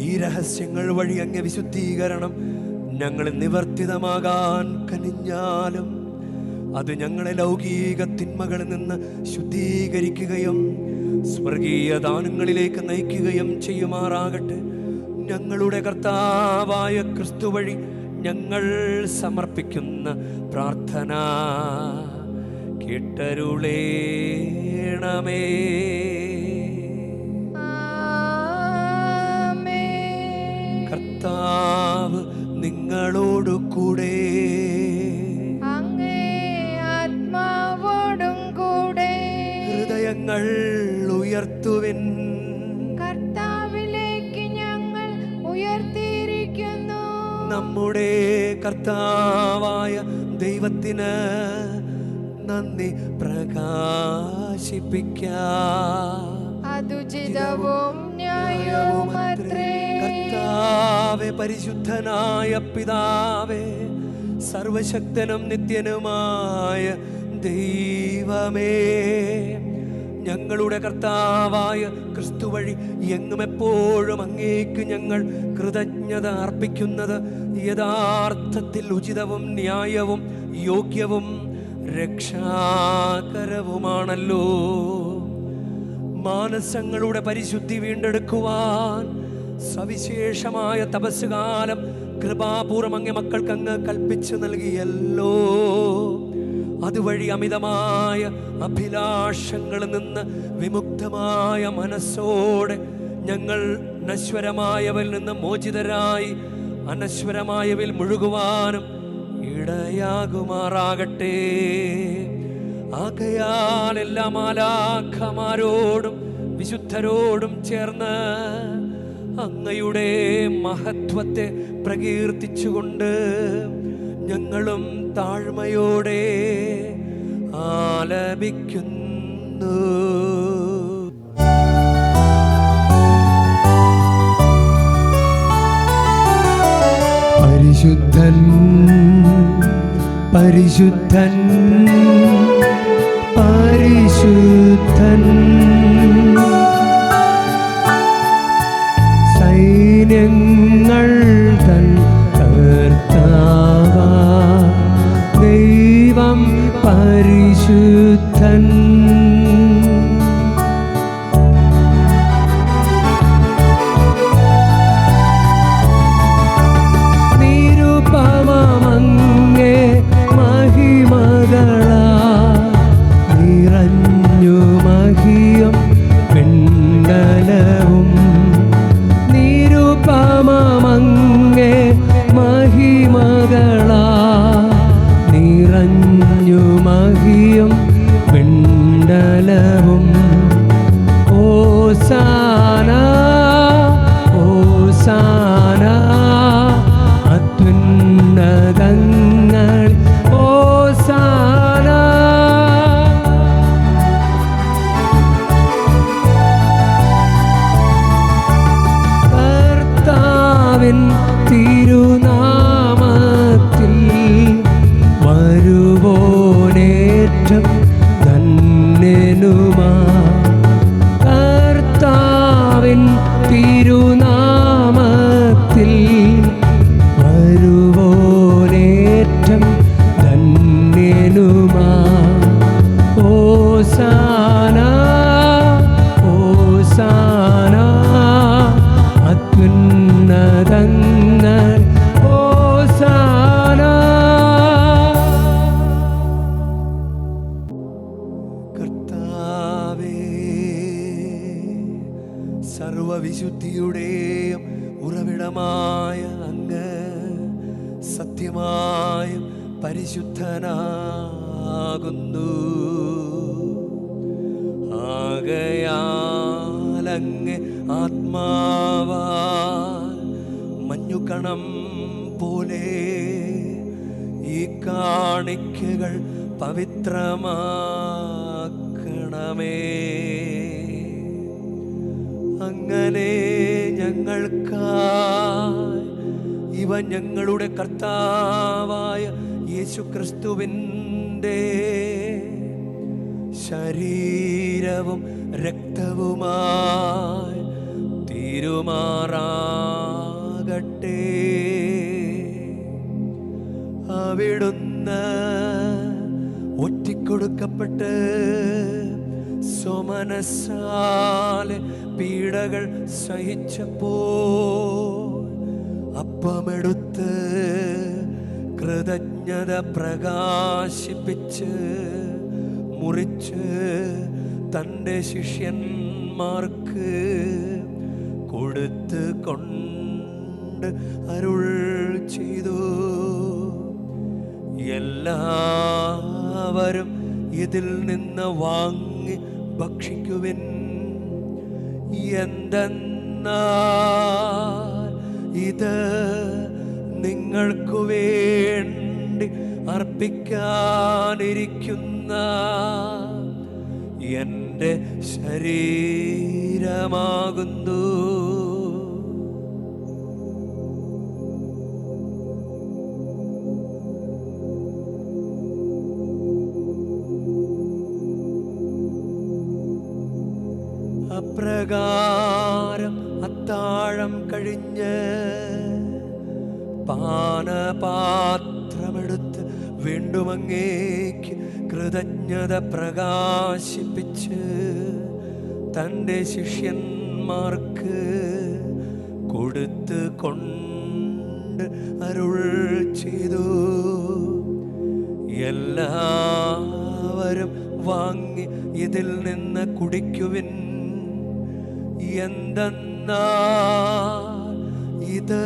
ഈ രഹസ്യങ്ങൾ വഴി അങ്ങേ വിശുദ്ധീകരണം ഞങ്ങൾ നിവർത്തിതമാകാൻ കനിഞ്ഞാലും അത് ഞങ്ങളെ ലൗകിക തിന്മകളിൽ നിന്ന് ശുദ്ധീകരിക്കുകയും സ്വർഗീയ ദാനങ്ങളിലേക്ക് നയിക്കുകയും ചെയ്യുമാറാകട്ടെ. ഞങ്ങളുടെ കർത്താവായ ക്രിസ്തു വഴി ഞങ്ങൾ സമർപ്പിക്കുന്ന പ്രാർത്ഥന കേട്ടരുളേണമേ. കർത്താവ് നിങ്ങളോടു കൂടെ,
അങ്ങേ ആത്മാവോടും കൂടെ.
ഹൃദയങ്ങൾ ഉയർത്തുവിൻ.
കർത്താവിലേക്ക് ഞങ്ങൾ ഉയർത്തിയിരിക്കുന്നു.
നമ്മുടെ കർത്താവായ ദൈവത്തിന് നന്ദി പ്രകാശിപ്പിക്കാം.
അതുചിതവും ന്യായവുമത്രേ.
കർത്താവേ, പരിശുദ്ധനായ പിതാവേ, സർവശക്തനും നിത്യനുമായ ദൈവമേ, ഞങ്ങളുടെ കർത്താവായ ക്രിസ്തു വഴി എങ്ങും എപ്പോഴും അങ്ങേക്ക് ഞങ്ങൾ കൃതജ്ഞത അർപ്പിക്കുന്നത് യഥാർത്ഥത്തിൽ ഉചിതവും ന്യായവും യോഗ്യവും രക്ഷാകരവുമാണല്ലോ. മാനസങ്ങളുടെ പരിശുദ്ധി വീണ്ടെടുക്കുവാൻ സവിശേഷമായ തപസ്സുകാലം കൃപാപൂർവം അങ്ങേ മക്കൾക്ക് അങ്ങ് കൽപ്പിച്ചു നൽകിയല്ലോ. അതുവഴി അമിതമായ അഭിലാഷങ്ങളിൽ നിന്ന് വിമുക്തമായ മനസ്സോടെ ഞങ്ങൾ നശ്വരമായവയിൽ നിന്ന് മോചിതരായി അനശ്വരമായവയിൽ മുഴുകുവാനും ഇടയാകുമാറാകട്ടെ. ആകയാൽ എല്ലാ മാലാഖമാരോടും വിശുദ്ധരോടും ചേർന്ന് അങ്ങയുടെ മഹത്വത്തെ പ്രകീർത്തിച്ചുകൊണ്ട് ഞങ്ങളും താഴ്മയോടെ ആലപിക്കുന്നു.
പരിശുദ്ധൻ പരിശുദ്ധൻ പരിശുദ്ധൻ സൈന്യങ്ങൾ തൻ കർത്താവാ ദൈവം പരിശുദ്ധൻ നിരുപമങ്ങേ മഹിമകളാ നിറഞ്ഞു മഹിയും പിണ്ടലവും നിരുപമങ്ങേ മഹിമകളാ നിറഞ്ഞു മഹിയും പിണ്ടലവും ഓസാന ഓസാന അത്യുന്നതങ്ങൾ ഓസാന കർത്താവിൻ തിരുനാമത്തിൽ വരുവോനേറ്റം ധന്യനുമാ കർത്താവിൻ തിരുനാമത്തിൽ വരുവോനേറ്റം ധന്യനുമാ ഓസാന ഓസാന അത്യുന്നതങ്ങൾ ഓസാന കർത്താവേ സർവവിശുദ്ധിയുടെയും ഉറവിടമായ അങ്ങ് സത്യമായും പരിശുദ്ധനാകുന്നു. ആകയാലങ്ങ് ആത്മാവാൽ മഞ്ഞുകണം പോലെ ഈ കാണിക്കകൾ പവിത്രമാക്കണമേ. അങ്ങനെ ഞങ്ങൾക്കായി ഇവ ഞങ്ങളുടെ കർത്താവായ യേശുക്രിസ്തുവിൻ്റെ ശരീരവും രക്തവുമായി തീരുമാറാകട്ടെ. അവിടുന്ന് ഒറ്റിക്കൊടുക്കപ്പെട്ട് സ്വമനസ്സാലെ പീഡകൾ സഹിച്ചപ്പോൾ അപ്പമെടുത്ത് കൃതജ്ഞത പ്രകാശിപ്പിച്ച് മുറിച്ച് തൻ്റെ ശിഷ്യന്മാർക്ക് കൊടുത്ത് കൊണ്ട് അരുൾ ചെയ്തു, എല്ലാവരും ഇതിൽ നിന്ന് വാങ്ങി ഭക്ഷിക്കുവിൻ. എന്തെന്നാൽ ഇത് നിങ്ങൾക്കു വേണ്ടി അർപ്പിക്കാനിരിക്കുന്ന എൻ്റെ ശരീരമാകുന്നു. അപ്രകാരം അത്താഴം കഴിഞ്ഞ് പാനപാത്രമെടുത്ത് വീണ്ടും അങ്ങേക്ക് കൃതജ്ഞത പ്രകാശിപ്പിച്ച് തൻ്റെ ശിഷ്യന്മാർക്ക് കൊടുത്ത് കൊണ്ട് അരുൾ ചെയ്തു, എല്ലാവരും വാങ്ങി ഇതിൽ നിന്ന് കുടിക്കുവിൻ. എന്തെന്നാൽ ഇത്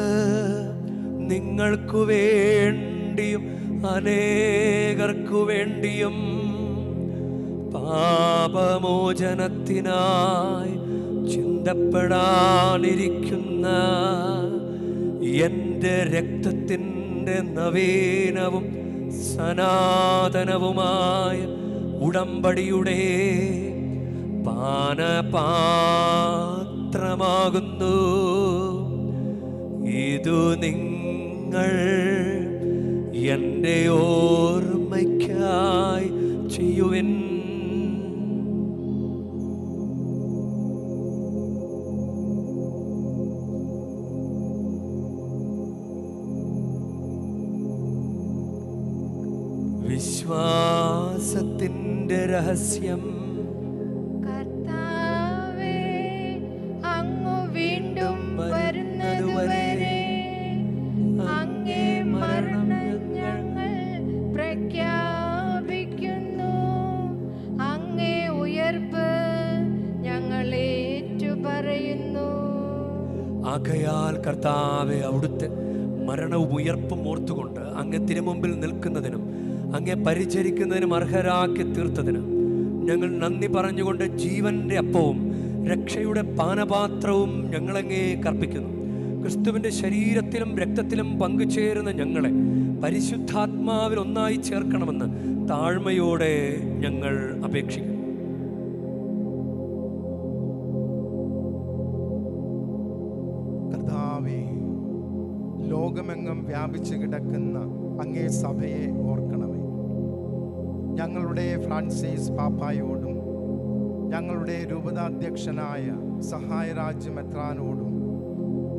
നിങ്ങൾക്കു വേണ്ടിയും അനേകർക്കു വേണ്ടിയും പാപമോചനത്തിനായി ചിന്തപ്പെടാനിരിക്കുന്ന എൻ്റെ രക്തത്തിൻ്റെ നവീനവും സനാതനവുമായ ഉടമ്പടിയുടെ പാനപാത്രമാകുന്നു. ഇതു നിങ്ങൾ നിങ്ങൾ എൻ്റെ ഓർമ്മയ്ക്കായി ചെയ്യുവിൻ. വിശ്വാസത്തിൻ്റെ രഹസ്യം
കർത്താവേ, അങ്ങ് വീണ്ടും വരുന്നതുവരെ അങ്ങേ മരണം ഞങ്ങൾ പ്രഖ്യാപിക്കുന്നു. അങ്ങേ ഉയർപ്പ് ഞങ്ങൾ ഏറ്റുപറയുന്നു.
ആകയാൽ കർത്താവെ, അവിടുത്തെ മരണവും ഉയർപ്പും ഓർത്തുകൊണ്ട് അങ്ങ് തിരുമുമ്പിൽ നിൽക്കുന്നതിനും അങ്ങേ പരിചരിക്കുന്നതിനും അർഹരാക്കി തീർത്തതിന് ഞങ്ങൾ നന്ദി പറഞ്ഞുകൊണ്ട് ജീവന്റെ അപ്പവും രക്ഷയുടെ പാനപാത്രവും ഞങ്ങളങ്ങേ കർപ്പിക്കുന്നു. ക്രിസ്തുവിൻ്റെ ശരീരത്തിലും രക്തത്തിലും പങ്കുചേരുന്ന ഞങ്ങളെ പരിശുദ്ധാത്മാവിൽ ഒന്നായി ചേർക്കണമെന്ന് താഴ്മയോടെ ഞങ്ങൾ അപേക്ഷിക്കുന്നു.
കർത്താവേ, ലോകമെങ്ങും വ്യാപിച്ചു കിടക്കുന്ന അങ്ങേ സഭയെ ഓർക്കണമേ. ഞങ്ങളുടെ ഫ്രാൻസിസ് പാപ്പായോടും ഞങ്ങളുടെ രൂപതാധ്യക്ഷനായ സഹായരാജ് മെത്രാനോടും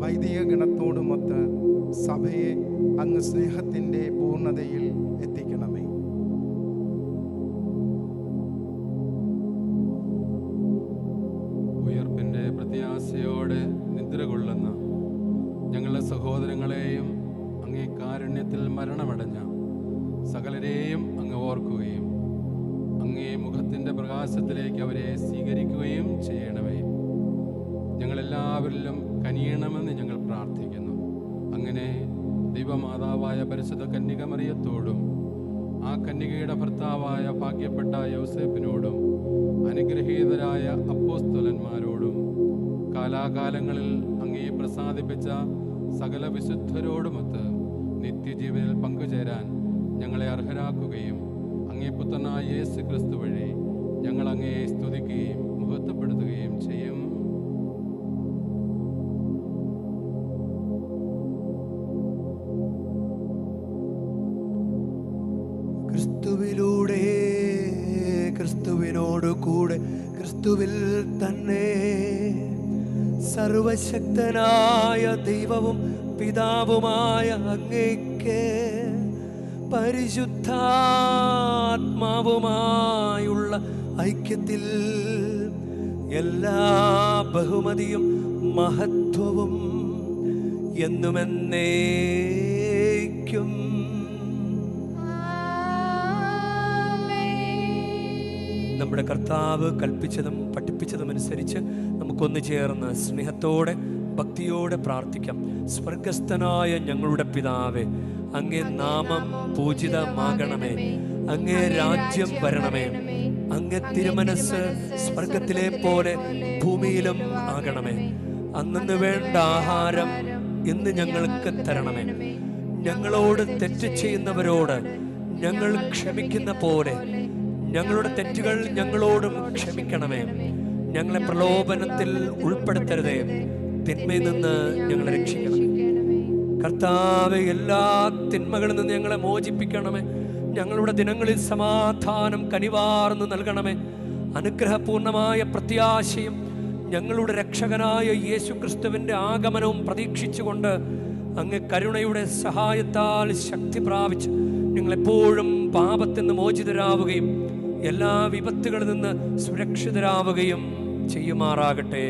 വൈദിക ഗണത്തോടുമൊത്ത് സഭയെ അങ്ങ് സ്നേഹത്തിൻ്റെ പൂർണ്ണതയിൽ എത്തിക്കണമേ.
ഉയർപ്പിൻ്റെ പ്രത്യാശയോടെ നിദ്ര കൊള്ളുന്ന ഞങ്ങളുടെ സഹോദരങ്ങളെയും അങ്ങേ കാരുണ്യത്തിൽ മരണമടഞ്ഞ സകലരെയും അങ്ങ് ഓർക്കുകയും അങ്ങേ മുഖത്തിൻ്റെ പ്രകാശത്തിലേക്ക് അവരെ സ്വീകരിക്കുകയും ചെയ്യണമേ. ഞങ്ങളെല്ലാവരിലും കനിയണമെന്ന് ഞങ്ങൾ പ്രാർത്ഥിക്കുന്നു. അങ്ങനെ ദൈവമാതാവായ പരിശുദ്ധ കന്യക മറിയത്തോടും ആ കന്യകയുടെ ഭർത്താവായ ഭാഗ്യപ്പെട്ട യോസേപ്പിനോടും അനുഗ്രഹീതരായ അപ്പോസ്തലന്മാരോടും കാലാകാലങ്ങളിൽ അങ്ങയെ പ്രസാദിപ്പിച്ച സകല വിശുദ്ധരോടുമൊത്ത് നിത്യജീവനിൽ പങ്കുചേരാൻ ഞങ്ങളെ അർഹരാക്കുകയും അങ്ങേ പുത്രനായ യേശു ക്രിസ്തു വഴി ഞങ്ങൾ അങ്ങയെ സ്തുതിക്കുകയും മഹത്വപ്പെടുത്തുകയും ചെയ്യും.
ക്രിസ്തുവിലൂടെ, ക്രിസ്തുവിനോട് കൂടെ, ക്രിസ്തുവിൽ തന്നെ സർവശക്തനായ ദൈവവും പിതാവുമായ അങ്ങേക്ക് പരിശുദ്ധാത്മാവുമായുള്ള ഐക്യത്തിൽ എല്ലാ ബഹുമതിയും മഹത്വവും എന്നുമെന്നേക്കും നമ്മുടെ കർത്താവ് കൽപ്പിച്ചതും പഠിപ്പിച്ചതും അനുസരിച്ച് നമുക്കൊന്നു ചേർന്ന് സ്നേഹത്തോടെ ഭക്തിയോടെ പ്രാർത്ഥിക്കാം. സ്വർഗസ്ഥനായ ഞങ്ങളുടെ പിതാവേ, അങ്ങേ നാമം പൂജിതമാകണമേ, അങ്ങേ രാജ്യം വരണമേ, അങ്ങേ തിരുമനസ് സ്വർഗത്തിലെ പോലെ ഭൂമിയിലും ആകണമേ. അന്നു വേണ്ട ആഹാരം ഇന്ന് ഞങ്ങൾക്ക് തരണമേ. ഞങ്ങളോട് തെറ്റ് ചെയ്യുന്നവരോട് ഞങ്ങൾ ക്ഷമിക്കുന്ന പോലെ ഞങ്ങളുടെ തെറ്റുകൾ ഞങ്ങളോടും ക്ഷമിക്കണമേ. ഞങ്ങളെ പ്രലോഭനത്തിൽ ഉൾപ്പെടുത്തരുതേ, തിന്മയിൽ നിന്ന് ഞങ്ങളെ രക്ഷിക്കണമേ. കർത്താവേ, എല്ലാ തിന്മകളിൽ നിന്ന് ഞങ്ങളെ മോചിപ്പിക്കണമേ. ഞങ്ങളുടെ ദിനങ്ങളിൽ സമാധാനം കനിവാർന്ന് നൽകണമേ. അനുഗ്രഹപൂർണമായ പ്രത്യാശയും ഞങ്ങളുടെ രക്ഷകനായ യേശു ക്രിസ്തുവിൻ്റെ ആഗമനവും പ്രതീക്ഷിച്ചുകൊണ്ട് അങ്ങ് കരുണയുടെ സഹായത്താൽ ശക്തി പ്രാപിച്ച് ഞങ്ങളെപ്പോഴും പാപത്തിൽ നിന്ന് മോചിതരാവുകയും എല്ലാ വിപത്തുകളിൽ നിന്ന് സുരക്ഷിതരാവുകയും ചെയ്യുമാറാകട്ടെ.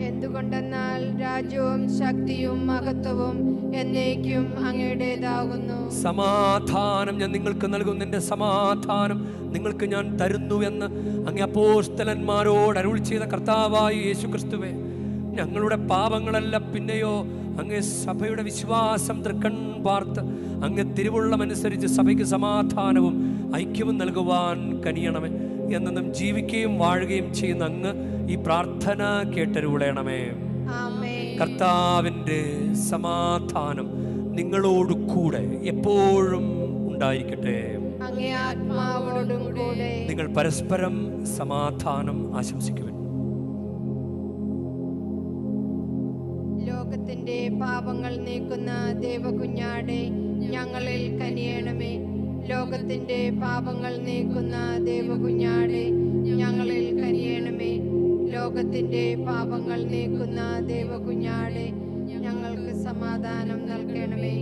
എന്തുകൊണ്ടെന്നാൽ രാജ്യവും ശക്തിയും മഹത്വവും എന്നേക്കും അങ്ങയുടേതാകുന്നു.
സമാധാനം ഞാൻ നിങ്ങൾക്ക് നൽകുന്നു, എൻ്റെ സമാധാനം നിങ്ങൾക്ക് ഞാൻ തരുന്നുവെന്ന് അങ്ങ് അപ്പോസ്തലന്മാരോട് അരുൾ ചെയ്ത കർത്താവായ യേശു ക്രിസ്തുവേ, ഞങ്ങളുടെ പാപങ്ങളല്ല പിന്നെയോ അങ്ങേ സഭയുടെ വിശ്വാസം തൃക്കൺ പാർത്ത് അങ്ങ് തിരുവുള്ളമനുസരിച്ച് സഭയ്ക്ക് സമാധാനവും ഐക്യവും നൽകുവാൻ കനിയണമേ. എന്നും ജീവിക്കുകയും വാഴുകയും ചെയ്യുന്ന അങ്ങ് ഈ പ്രാർത്ഥന കേട്ടരുളയണമേ. കർത്താവിൻ്റെ സമാധാനം നിങ്ങളോട് കൂടെ എപ്പോഴും ഉണ്ടായിരിക്കട്ടെ. നിങ്ങൾ പരസ്പരം സമാധാനം ആശംസിക്കുവിൻ.
ലോകത്തിന്റെ ലോകത്തിന്റെ പാപങ്ങൾ നീക്കുന്ന ദേവകുഞ്ഞാടെ ഞങ്ങളിൽ കനിയണമേ. ലോകത്തിന്റെ പാപങ്ങൾ നീക്കുന്ന ദേവകുഞ്ഞാടെ ഞങ്ങളിൽ കനിയണമേ. ലോകത്തിന്റെ പാപങ്ങൾ നീക്കുന്ന ദേവകുഞ്ഞാടെ ഞങ്ങൾക്ക് സമാധാനം നൽകണമേ.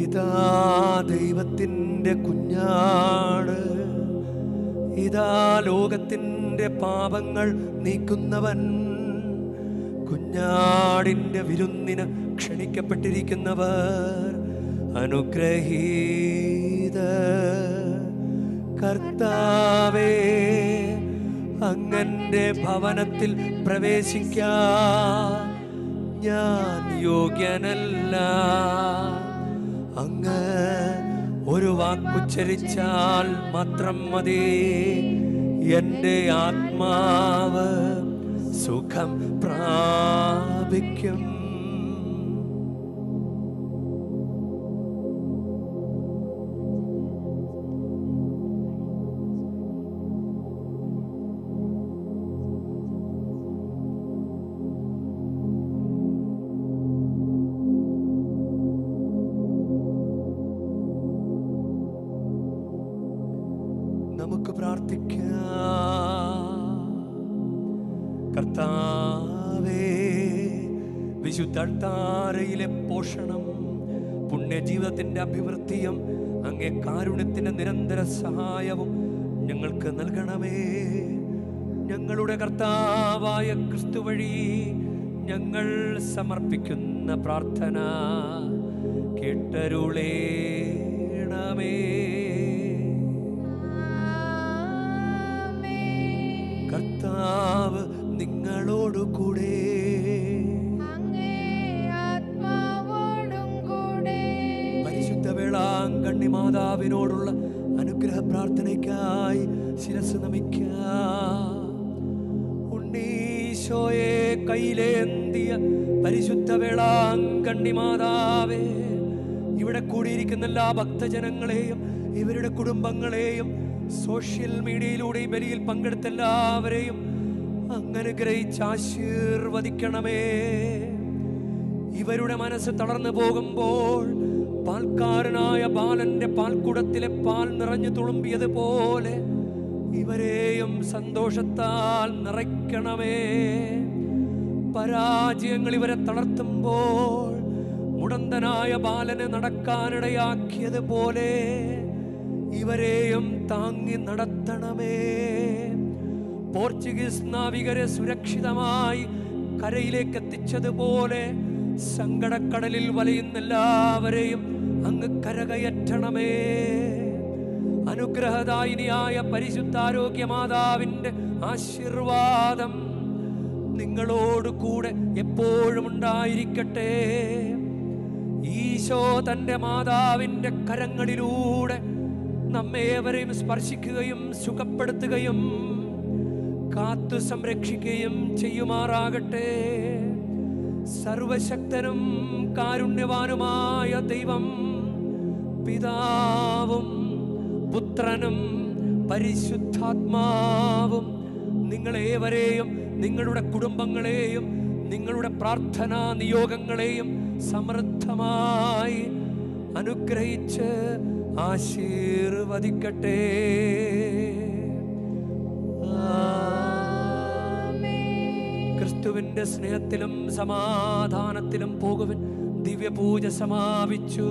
ഇതാ ദൈവത്തിൻ്റെ കുഞ്ഞാട്, ഇതാ ലോകത്തിൻ്റെ പാപങ്ങൾ നീക്കുന്നവൻ. കുഞ്ഞാടിൻ്റെ വിരുന്നിന് ക്ഷണിക്കപ്പെട്ടിരിക്കുന്നവർ അനുഗ്രഹീത. കർത്താവേ, അങ്ങന്റെ ഭവനത്തിൽ പ്രവേശിക്കാൻ ഞാൻ യോഗ്യനല്ല. അങ്ങ് ഒരു വാക്കുച്ചരിച്ചാൽ മാത്രം മതി, എൻ്റെ ആത്മാവ് സുഖം പ്രാപിക്കും. നമുക്ക് പ്രാർത്ഥിക്കാം. കർത്താവേ, വിശുദ്ധ അൾത്താരയിലെ പോഷണം, പുണ്യജീവിതത്തിൻ്റെ അഭിവൃദ്ധിയും അങ്ങേ കാരുണ്യത്തിൻ്റെ നിരന്തര സഹായവും ഞങ്ങൾക്ക് നൽകണമേ. ഞങ്ങളുടെ കർത്താവായ ക്രിസ്തു വഴി ഞങ്ങൾ സമർപ്പിക്കുന്ന പ്രാർത്ഥന കേട്ടരുളേണമേ. കർത്താവ് നിങ്ങളോടു കൂടെ,
അങ്ങേ ആത്മാവോടും കൂടെ.
പരിശുദ്ധ വേളാങ്കണ്ണി മാതാവിനോടുള്ള അനുഗ്രഹ പ്രാർത്ഥനയ്ക്കായി ശിരസ് നമിക്കാം. ഉണ്ണീശോയെ കയ്യിലേന്തിയ പരിശുദ്ധ വേളാങ്കണ്ണി മാതാവേ, ഇവിടെ കൂടിയിരിക്കുന്ന എല്ലാ ഭക്തജനങ്ങളെയും ഇവരുടെ കുടുംബങ്ങളെയും സോഷ്യൽ മീഡിയയിലൂടെ ഈ ബലിയിൽ പങ്കെടുത്ത എല്ലാവരെയും അങ്ങനെ ഗ്രഹിച്ച് ആശീർവദിക്കണമേ. ഇവരുടെ മനസ്സ് തളർന്നു പോകുമ്പോൾ പാൽക്കാരനായ ബാലന്റെ പാൽക്കുടത്തിലെ പാൽ നിറഞ്ഞു തുളുമ്പിയതുപോലെ ഇവരെയും സന്തോഷത്താൽ നിറയ്ക്കണമേ. പരാജയങ്ങൾ ഇവരെ തളർത്തുമ്പോൾ മുടന്തനായ ബാലനെ നടക്കാനിടയാക്കിയതുപോലെ ഇവരെയും താങ്ങി നടത്തണമേ. പോർച്ചുഗീസ് നാവികരെ സുരക്ഷിതമായി കരയിലേക്ക് എത്തിച്ചതുപോലെ സങ്കടക്കടലിൽ വലയുന്ന എല്ലാവരെയും അങ്ങ് കരകയറ്റണമേ. അനുഗ്രഹദായിനിയായ പരിശുദ്ധാരോഗ്യ മാതാവിൻ്റെ ആശീർവാദം നിങ്ങളോട് കൂടെ എപ്പോഴും ഉണ്ടായിരിക്കട്ടെ. ഈശോ തൻ്റെ മാതാവിൻ്റെ കരങ്ങളിലൂടെ നമ്മേവരെയും സ്പർശിക്കുകയും സുഖപ്പെടുത്തുകയും കാത്തു സംരക്ഷിക്കുകയും ചെയ്യുമാറാകട്ടെ. സർവശക്തനും കാരുണ്യവാനുമായ ദൈവം പിതാവും പുത്രനും പരിശുദ്ധാത്മാവും നിങ്ങളേവരെയും നിങ്ങളുടെ കുടുംബങ്ങളെയും നിങ്ങളുടെ പ്രാർത്ഥനാ നിയോഗങ്ങളെയും സമൃദ്ധമായി അനുഗ്രഹിച്ച് ആശീർവദിക്കട്ടെ. ക്രിസ്തുവിന്റെ സ്നേഹത്തിലും സമാധാനത്തിലും പോകുവിൻ. ദിവ്യപൂജ സമാപിച്ചു.